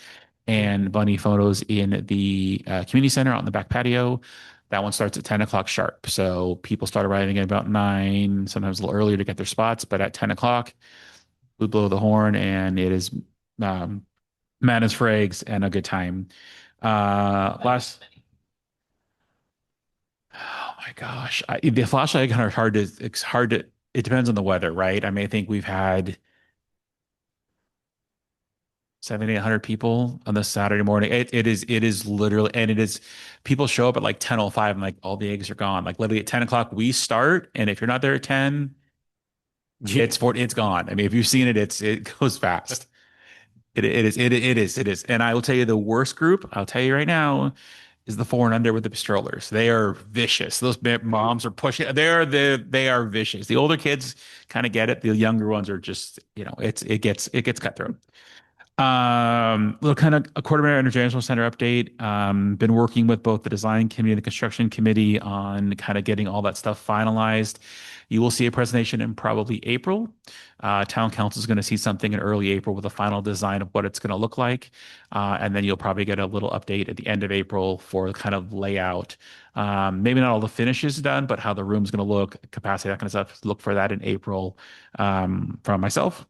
and bunny photos in the community center out in the back patio. That one starts at 10 o'clock sharp. So people start arriving at about 9, sometimes a little earlier to get their spots. But at 10 o'clock, we blow the horn and it is madness for eggs and a good time. Last. Oh my gosh. The flashlight egg hunt are it's hard to, it depends on the weather, right? I mean, I think we've had 800 people on this Saturday morning. It is literally, and it is, people show up at like 10:05 and like all the eggs are gone. Like literally at 10 o'clock we start. And if you're not there at 10, it's gone. I mean, if you've seen it, it goes fast. It is. And I will tell you the worst group, I'll tell you right now, is the 4 and under with the strollers. They are vicious. Those moms are pushing. They are vicious. The older kids kind of get it. The younger ones are just, it gets cutthroat. Little kind of a Corte Madera International Center update. Been working with both the design committee and the construction committee on kind of getting all that stuff finalized. You will see a presentation in probably April. Town council is going to see something in early April with a final design of what it's going to look like. And then you'll probably get a little update at the end of April for kind of layout. Maybe not all the finishes done, but how the room's going to look, capacity, that kind of stuff. Look for that in April from myself.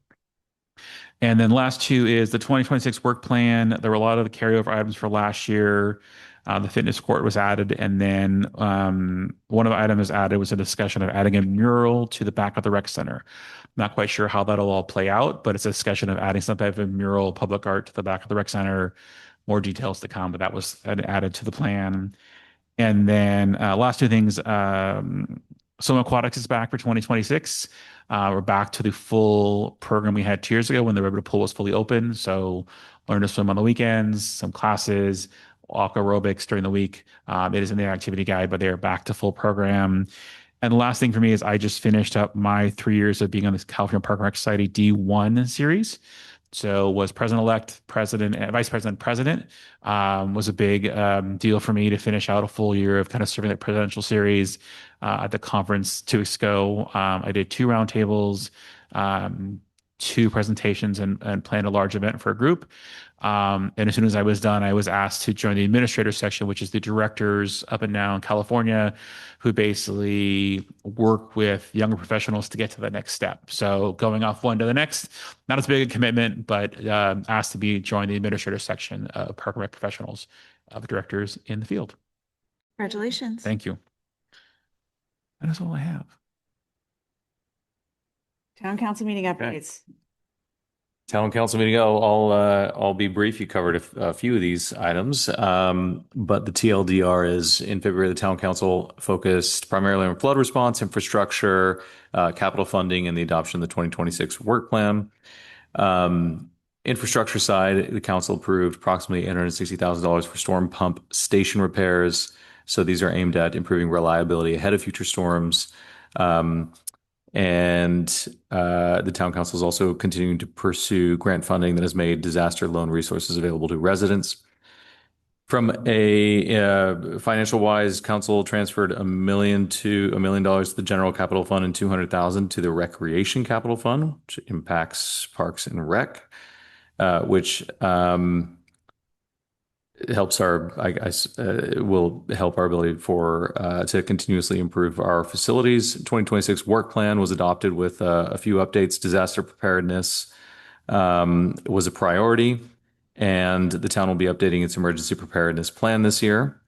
And then last two is the 2026 work plan. There were a lot of the carryover items for last year. The fitness court was added. And then one of the items added was a discussion of adding a mural to the back of the rec center. Not quite sure how that'll all play out, but it's a discussion of adding some type of mural, public art to the back of the rec center. More details to come, but that was added to the plan. And then last two things, Swim Aquatics is back for 2026. We're back to the full program we had 2 years ago when the river pool was fully open. So learn to swim on the weekends, some classes, aqua aerobics during the week. It is in their activity guide, but they are back to full program. And the last thing for me is I just finished up my 3 years of being on this California Park and Rec Society D1 series. So was president-elect, president, and vice president, was a big deal for me to finish out a full year of kind of serving that presidential series at the conference 2 weeks ago. I did 2 roundtables, 2 presentations, and planned a large event for a group. And as soon as I was done, I was asked to join the administrator section, which is the directors up and down California, who basically work with younger professionals to get to the next step. So going off one to the next, not as big a commitment, but asked to join the administrator section of Park and Rec professionals, of directors in the field. Congratulations. Thank you. That is all I have. Town council meeting updates. Town council meeting. I'll be brief. You covered a few of these items, but the TLDR is in February. The town council focused primarily on flood response, infrastructure, capital funding, and the adoption of the 2026 work plan. Infrastructure side, the council approved approximately $860,000 for storm pump station repairs. So these are aimed at improving reliability ahead of future storms. And the town council is also continuing to pursue grant funding that has made disaster loan resources available to residents. From a financial wise, council transferred $1 million to the general capital fund and $200,000 to the recreation capital fund, which impacts parks and rec, which helps will help our ability to continuously improve our facilities. 2026 work plan was adopted with a few updates. Disaster preparedness was a priority, and the town will be updating its emergency preparedness plan this year.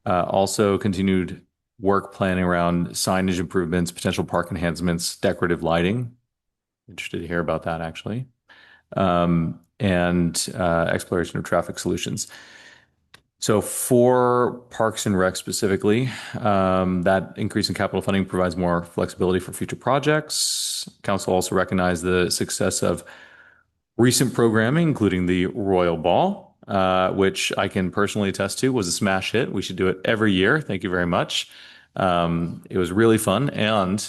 Also continued work planning around signage improvements, potential park enhancements, decorative lighting. Interested to hear about that, actually. And exploration of traffic solutions. So for Parks and Rec specifically, that increase in capital funding provides more flexibility for future projects. Council also recognized the success of recent programming, including the Royal Ball, which I can personally attest to was a smash hit. We should do it every year. Thank you very much. It was really fun, and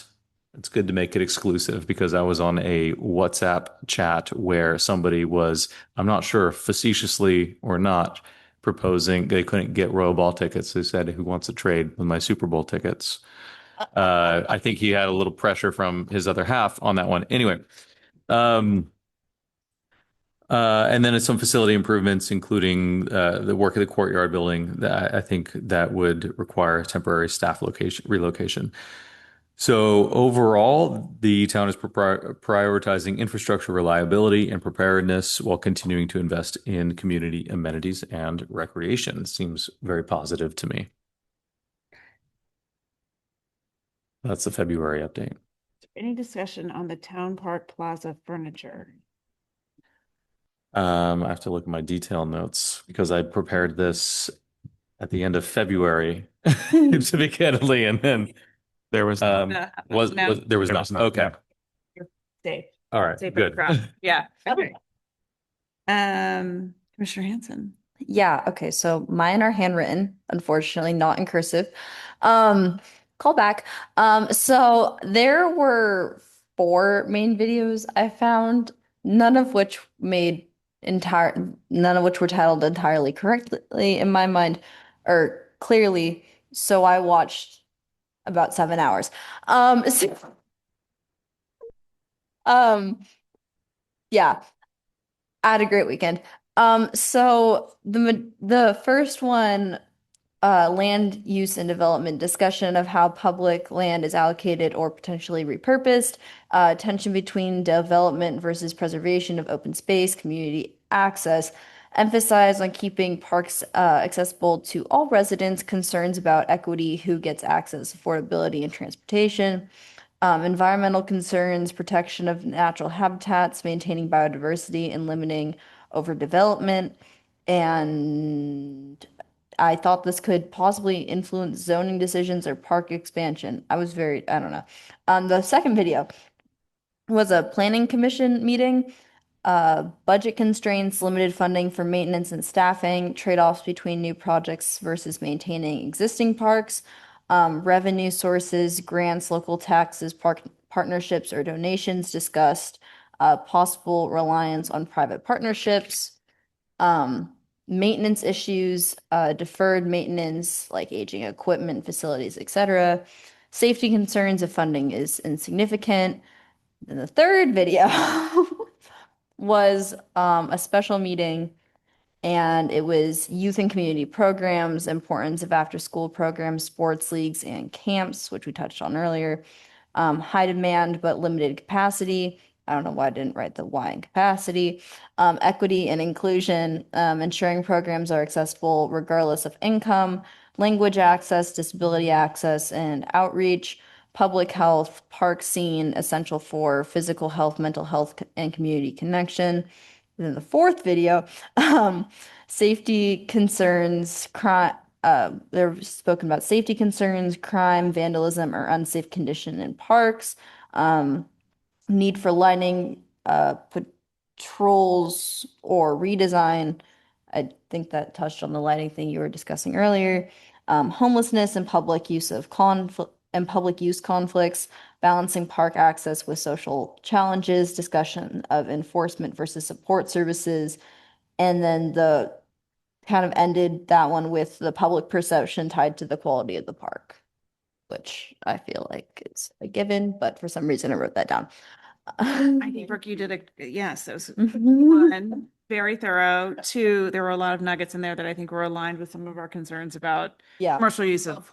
it's good to make it exclusive because I was on a WhatsApp chat where somebody was, I'm not sure facetiously or not, proposing they couldn't get Royal Ball tickets. They said, "Who wants to trade with my Super Bowl tickets?" I think he had a little pressure from his other half on that one. Anyway, and then it's some facility improvements, including the work of the courtyard building. That I think that would require temporary staff relocation. So overall, the town is prioritizing infrastructure reliability and preparedness while continuing to invest in community amenities and recreation. Seems very positive to me. That's the February update. Any discussion on the Town Park Plaza furniture? I have to look at my detail notes because I prepared this at the end of February to be candidly, and then There was was No. there was There not. was not, Okay. yeah. Safe. All right. Safe Good. across. Yeah. Okay. Commissioner Hanson. Yeah, okay, so mine are handwritten, unfortunately, not in cursive. Call back. So there were four main videos I found, none of which none of which were titled entirely correctly in my mind, or clearly. So I watched about 7 hours. Um, yeah, I had a great weekend. So the first one, land use and development discussion of how public land is allocated or potentially repurposed, tension between development versus preservation of open space, community access, emphasize on keeping parks accessible to all residents, concerns about equity, who gets access, affordability, and transportation. Environmental concerns, protection of natural habitats, maintaining biodiversity, and limiting overdevelopment. And I thought this could possibly influence zoning decisions or park expansion. I don't know. The second video was a planning commission meeting. Budget constraints, limited funding for maintenance and staffing, trade-offs between new projects versus maintaining existing parks, revenue sources, grants, local taxes, partnerships, or donations discussed, possible reliance on private partnerships, maintenance issues, deferred maintenance like aging equipment, facilities, etc., safety concerns if funding is insignificant. Then the third video was a special meeting, and it was youth and community programs, importance of after-school programs, sports leagues, and camps, which we touched on earlier. High demand but limited capacity. I don't know why I didn't write the why in capacity. Equity and inclusion, ensuring programs are accessible regardless of income, language access, disability access, and outreach. Public health, park scene, essential for physical health, mental health, and community connection. And then the fourth video, safety concerns, crime. They're spoken about safety concerns, crime, vandalism, or unsafe condition in parks. Need for lighting, patrols, or redesign. I think that touched on the lighting thing you were discussing earlier. Homelessness and public use conflicts, balancing park access with social challenges, discussion of enforcement versus support services, and then the kind of ended that one with the public perception tied to the quality of the park, which I feel like is a given, but for some reason I wrote that down. I think Brooke, you did yes, that was one, very thorough. Two, there were a lot of nuggets in there that I think were aligned with some of our concerns about Yeah. commercial use of,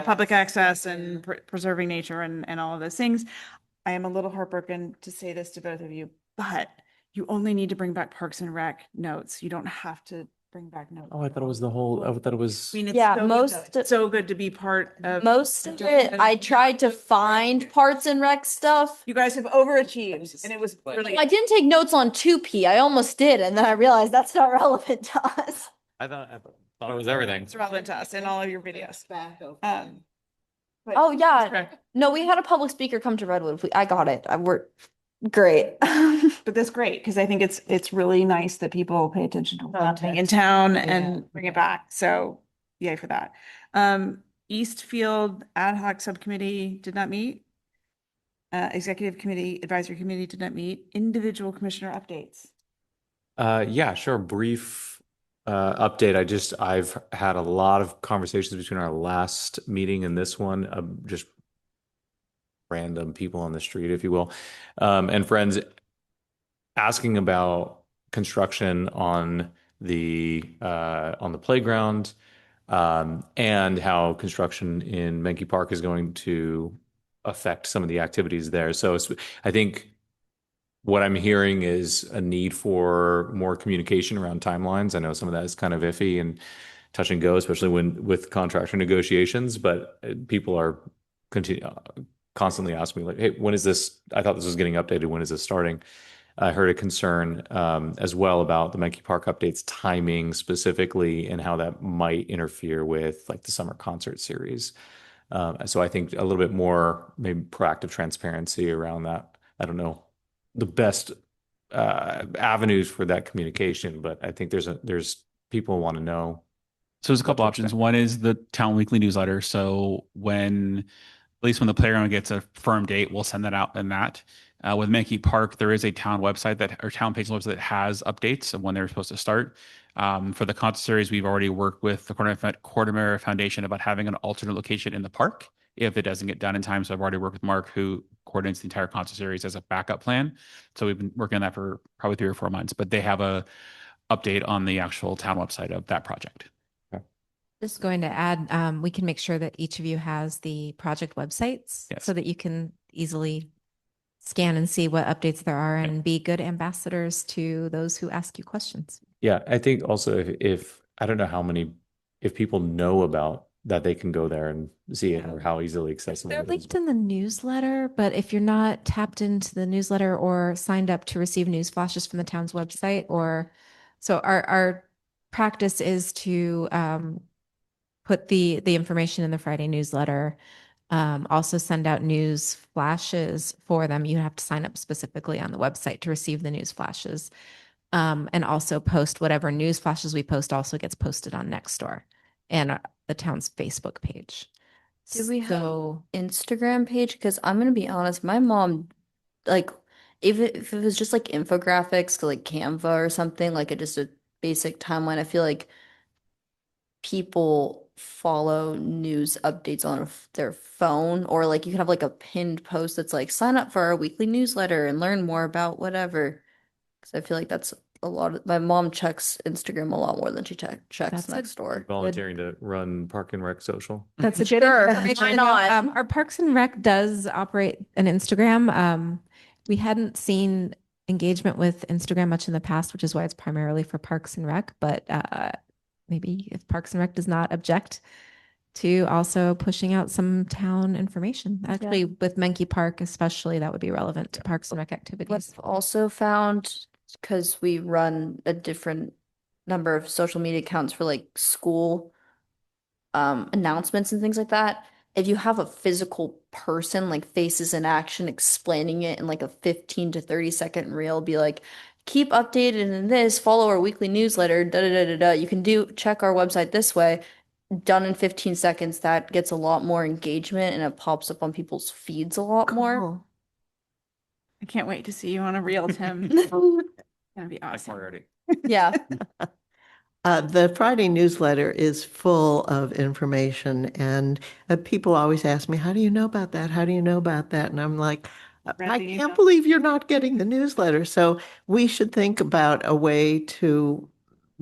public access and preserving nature and all of those things. I am a little heartbroken to say this to both of you, but you only need to bring back Parks and Rec notes. You don't have to bring back notes. Oh, I thought it was the whole. I thought it was. I mean, it's Yeah, so good to be part of. Most of it, I tried to find Parks and Rec stuff. You guys have overachieved, and it was really. I didn't take notes on 2P. I almost did, and then I realized that's not relevant to us. I thought it was everything. It's relevant to us in all of your videos. But Oh yeah, correct. no, we had a public speaker come to Redwood. I got it. We're great. But that's great because I think it's really nice that people pay attention to what's happening in town and bring it back. So yay for that. Eastfield Ad Hoc Subcommittee did not meet. Executive Committee, Advisory Committee did not meet. Individual commissioner updates. Yeah, sure. Brief update. I've had a lot of conversations between our last meeting and this one, just random people on the street, if you will, and friends asking about construction on the playground, and how construction in Menke Park is going to affect some of the activities there. So I think what I'm hearing is a need for more communication around timelines. I know some of that is kind of iffy and touch and go, especially with contractor negotiations, but people are constantly asking me like, hey, when is this? I thought this was getting updated. When is this starting? I heard a concern as well about the Menke Park updates timing specifically and how that might interfere with like the summer concert series. So I think a little bit more maybe proactive transparency around that. I don't know the best avenues for that communication, but I think there's people want to know. So there's a what couple to options. expect. One is the town weekly newsletter. So at least when the playground gets a firm date, we'll send that out in that. With Menke Park, there is a town website or town page website that has updates of when they're supposed to start. For the concert series, we've already worked with the Corte Madera Foundation about having an alternate location in the park if it doesn't get done in time. So I've already worked with Mark, who coordinates the entire concert series as a backup plan. So we've been working on that for probably 3 or 4 months, but they have a update on the actual town website of that project. Just going to add, we can make sure that each of you has the project websites Yes. so that you can easily scan and see what updates there are and be good ambassadors to those who ask you questions. Yeah, I think also if I don't know if people know about that, they can go there and see it or how easily accessible They're it is. linked in the newsletter, but if you're not tapped into the newsletter or signed up to receive news flashes from the town's website, our practice is to put the information in the Friday newsletter. Also send out news flashes for them. You have to sign up specifically on the website to receive the news flashes. And also post whatever news flashes we post also gets posted on Nextdoor and the town's Facebook page. Do we have So Instagram page? Because I'm gonna be honest, my mom, like, if it was just like infographics, like Canva or something, like just a basic timeline, I feel like people follow news updates on their phone, or like you can have like a pinned post that's like sign up for our weekly newsletter and learn more about whatever. Because I feel like that's a lot of my mom checks Instagram a lot more than she checks That's a Nextdoor. Volunteering to run Park and Rec social. that's a good Sure, information why to know. not? Our Parks and Rec does operate an Instagram. We hadn't seen engagement with Instagram much in the past, which is why it's primarily for Parks and Rec. But maybe if Parks and Rec does not object to also pushing out some town information. Actually, with Menke Park especially, that would be relevant to Parks and Rec activities. I've also found, because we run a different number of social media accounts for like school announcements and things like that. If you have a physical person like faces in action explaining it in like a 15 to 30-second reel, be like, keep updated in this, follow our weekly newsletter, da da da da da. You can check our website this way. Done in 15 seconds, that gets a lot more engagement and it pops up on people's feeds a lot more. I can't wait to see you on a reel, Tim. It's gonna be awesome. Already. Yeah. The Friday newsletter is full of information, and people always ask me, how do you know about that? How do you know about that? And I'm like, I Randy, you can't know? believe you're not getting the newsletter. So we should think about a way to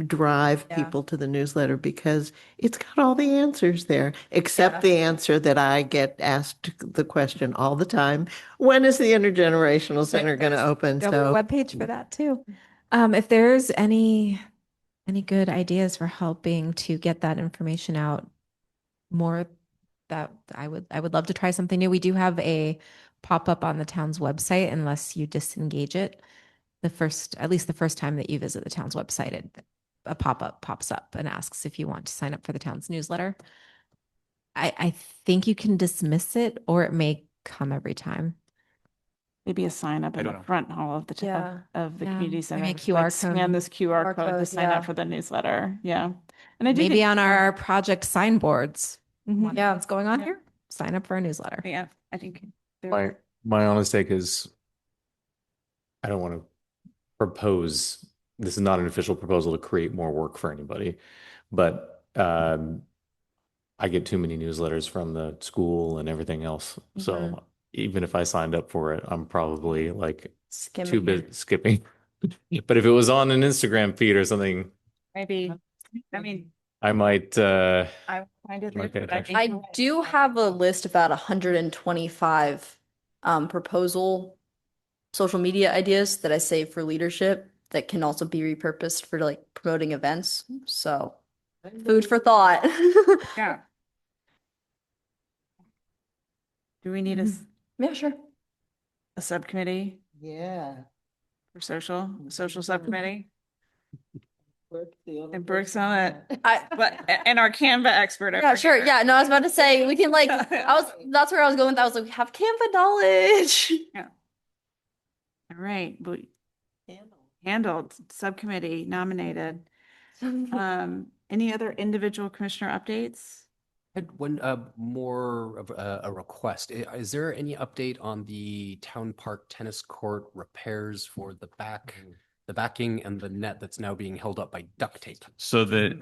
drive Yeah. people to the newsletter because it's got all the answers there, except Yeah. the answer that I get asked the question all the time. When is the intergenerational center going to open? There'll be So a webpage for that too. If there's any good ideas for helping to get that information out more, that I would love to try something new. We do have a pop-up on the town's website unless you disengage it. At least the first time that you visit the town's website, a pop-up pops up and asks if you want to sign up for the town's newsletter. I think you can dismiss it or it may come every time. Maybe a sign up I in the don't know. front hall of the Yeah. of the Yeah, community maybe center. a Like, QR code. scan this QR code to code, sign yeah. up for the newsletter. Yeah. And I do Maybe think- on our project signboards. Mhm. Yeah. What's going on Yeah. here? Sign up for a newsletter. Yeah, I think My honest take is I don't want to propose, this is not an official proposal to create more work for anybody, but I get too many newsletters from the school and everything else. So even if I signed up for it, I'm probably like too busy skipping. But if it was on an Instagram feed or something, maybe, I mean, I might I find it. Might pay but I attention. think I do have a list of about 125 proposal social media ideas that I save for leadership that can also be repurposed for like promoting events. So food for thought. Yeah. Do we need Yeah, sure. a subcommittee yeah. for social subcommittee. And Brooke's on it, and our Canva expert. Yeah, over sure. here. Yeah, no, I was about to say we can like that's where I was going with. I was like, we have Canva knowledge. All right, handled, subcommittee nominated. Any other individual commissioner updates? I had one more of a request. Is there any update on the town park tennis court repairs for the backing and the net that's now being held up by duct tape? So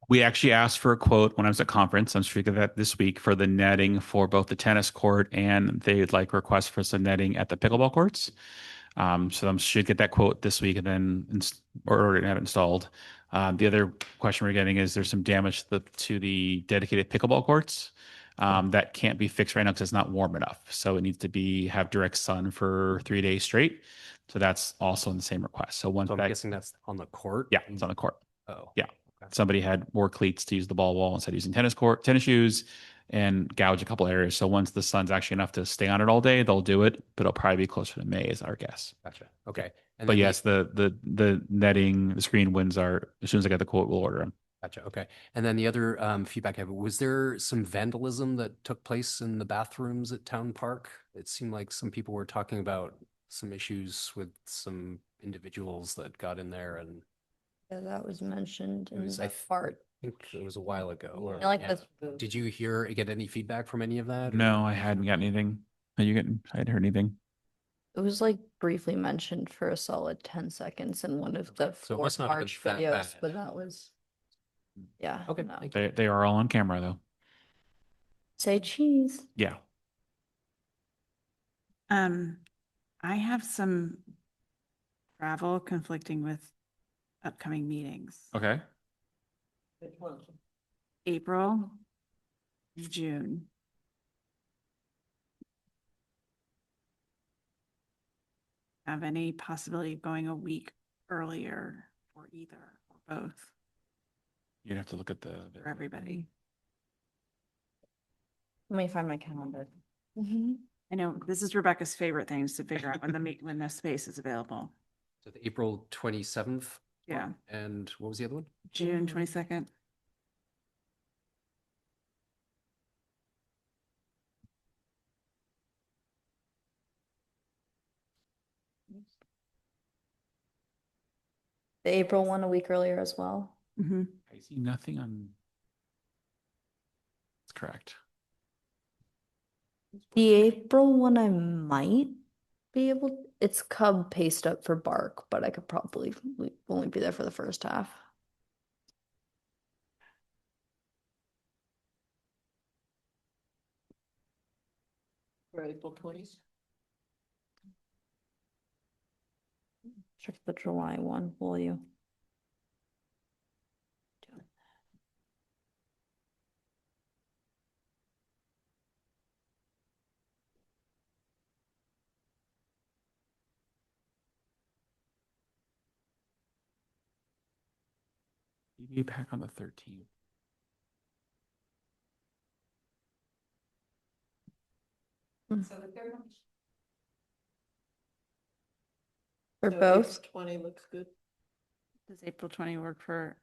we actually asked for a quote when I was at conference. I'm sure you get that this week for the netting for both the tennis court, and they'd like requests for some netting at the pickleball courts. So I should get that quote this week and then or have it installed. The other question we're getting is there's some damage to the dedicated pickleball courts that can't be fixed right now because it's not warm enough. So it needs to have direct sun for 3 days straight. So that's also in the same request. So once So I'm guessing that's on the court? Yeah, it's on the court. Oh. Yeah. Okay. Somebody had more cleats to use the ball wall instead of using tennis shoes, and gouge a couple areas. So once the sun's actually enough to stay on it all day, they'll do it, but it'll probably be closer to May is our guess. Gotcha. Okay. And But then yes, the netting, the screen wins are, as soon as I get the quote, we'll order them. Gotcha. Okay. And then the other feedback I have, was there some vandalism that took place in the bathrooms at Town Park? It seemed like some people were talking about some issues with some individuals that got in there, and Yeah, that was mentioned in was- the I part. I think it was a while ago. I like Yeah. this. Did you get any feedback from any of that? or- No, I hadn't gotten anything. I hadn't heard anything. It was like briefly mentioned for a solid 10 seconds in one of the So it four must not have been March that videos, bad. but that was, yeah. Okay. no. Thank you. They are all on camera though. Say cheese. Yeah. I have some travel conflicting with upcoming meetings. Okay. April, June. Have any possibility of going a week earlier for either or both You'd have to look at for everybody? Let me find my calendar. I know this is Rebecca's favorite things to figure out when the space is available. So the April 27th. Yeah. And what was the other one? June 22nd. The April one a week earlier as well. Mm-hmm. I see nothing on. That's correct. The April one I might be able, it's Cub paced up for Bark, but I could probably only be there for the first half. For April 20th. Check the July one, will you? Be back on the 13th. For both? 20 looks good. Does April 20 work for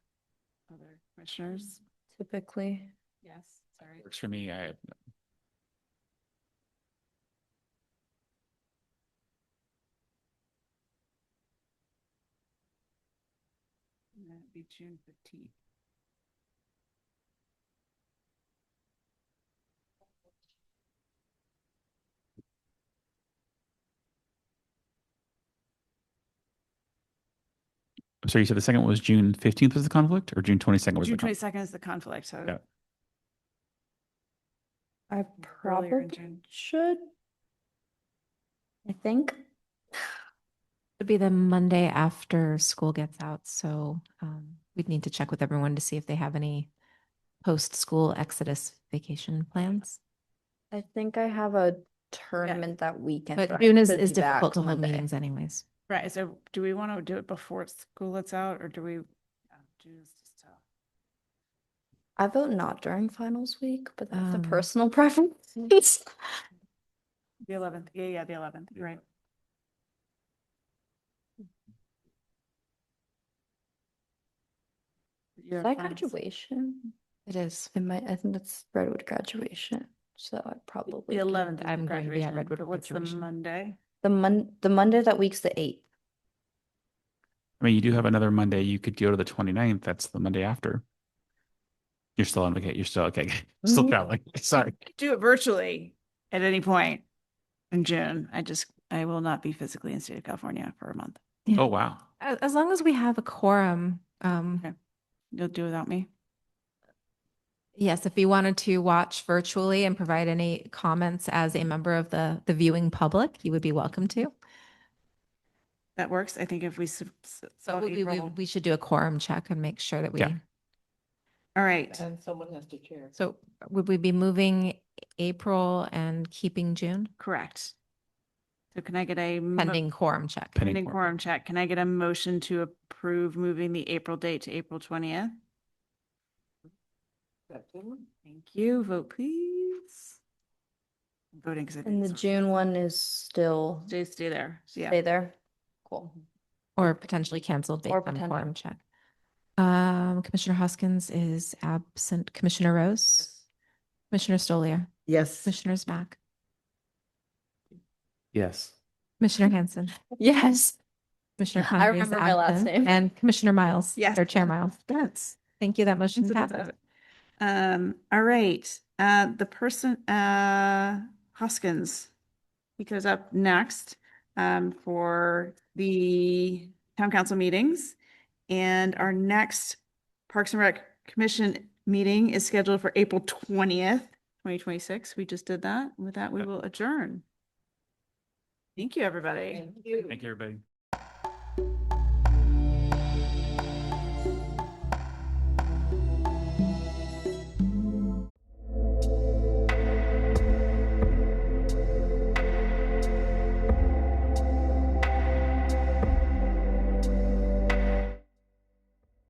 other commissioners? Typically. Yes, sorry. Works for me. That'd be June 15th. I'm sorry, you said the second was June 15th was the conflict, or June 22nd was June the conflict? 22nd is the conflict, so Yeah. I earlier in probably June. should. I think. It'd be the Monday after school gets out, so we'd need to check with everyone to see if they have any post-school exodus vacation plans. I think I have a tournament that weekend. But I June is could be back difficult to hold Monday. meetings anyways. Right, so do we want to do it before school lets out, or do we? June is just tough. I vote not during finals week, but that's a Um, personal preference. The 11th, yeah, the 11th, you're right. Is that graduation? It is. I think that's Redwood graduation. So I probably. The 11th is I'm the going to be at graduation, Redwood but what's the graduation. Monday? The Monday that week's the 8th. I mean, you do have another Monday. You could go to the 29th. That's the Monday after. You're still on vacation. You're still okay. Still traveling. Sorry. Do it virtually at any point in June. I will not be physically in the state of California for a month. Oh, wow. As long as we have a quorum, Okay. You'll do without me? yes, if you wanted to watch virtually and provide any comments as a member of the viewing public, you would be welcome to. That works. I think if we. So we should do a quorum check and make sure that we. Yeah. All right. And someone has to chair. So would we be moving April and keeping June? Correct. So can I get a Pending quorum check. pending quorum check? Can I get a motion to approve moving the April date to April 20th? Thank you. Vote please. I'm voting because I And think the June one is still stay there. Yeah. stay there. Cool. Or potentially canceled based Or on potential. quorum check. Commissioner Hoskins is absent. Commissioner Rose? Commissioner Stoliar? Yes. Commissioner's back. Yes. Commissioner Hanson? Yes. Commissioner I Conley is remember my last absent. name. And Commissioner Miles? Yes. Or Chair Miles? Yes. Thank you. That motion passes. All right. The person, Hoskins, he goes up next for the town council meetings. And our next Parks and Rec Commission meeting is scheduled for April 20th, 2026. We just did that. With that, we will adjourn. Thank you, everybody. Thank you, everybody.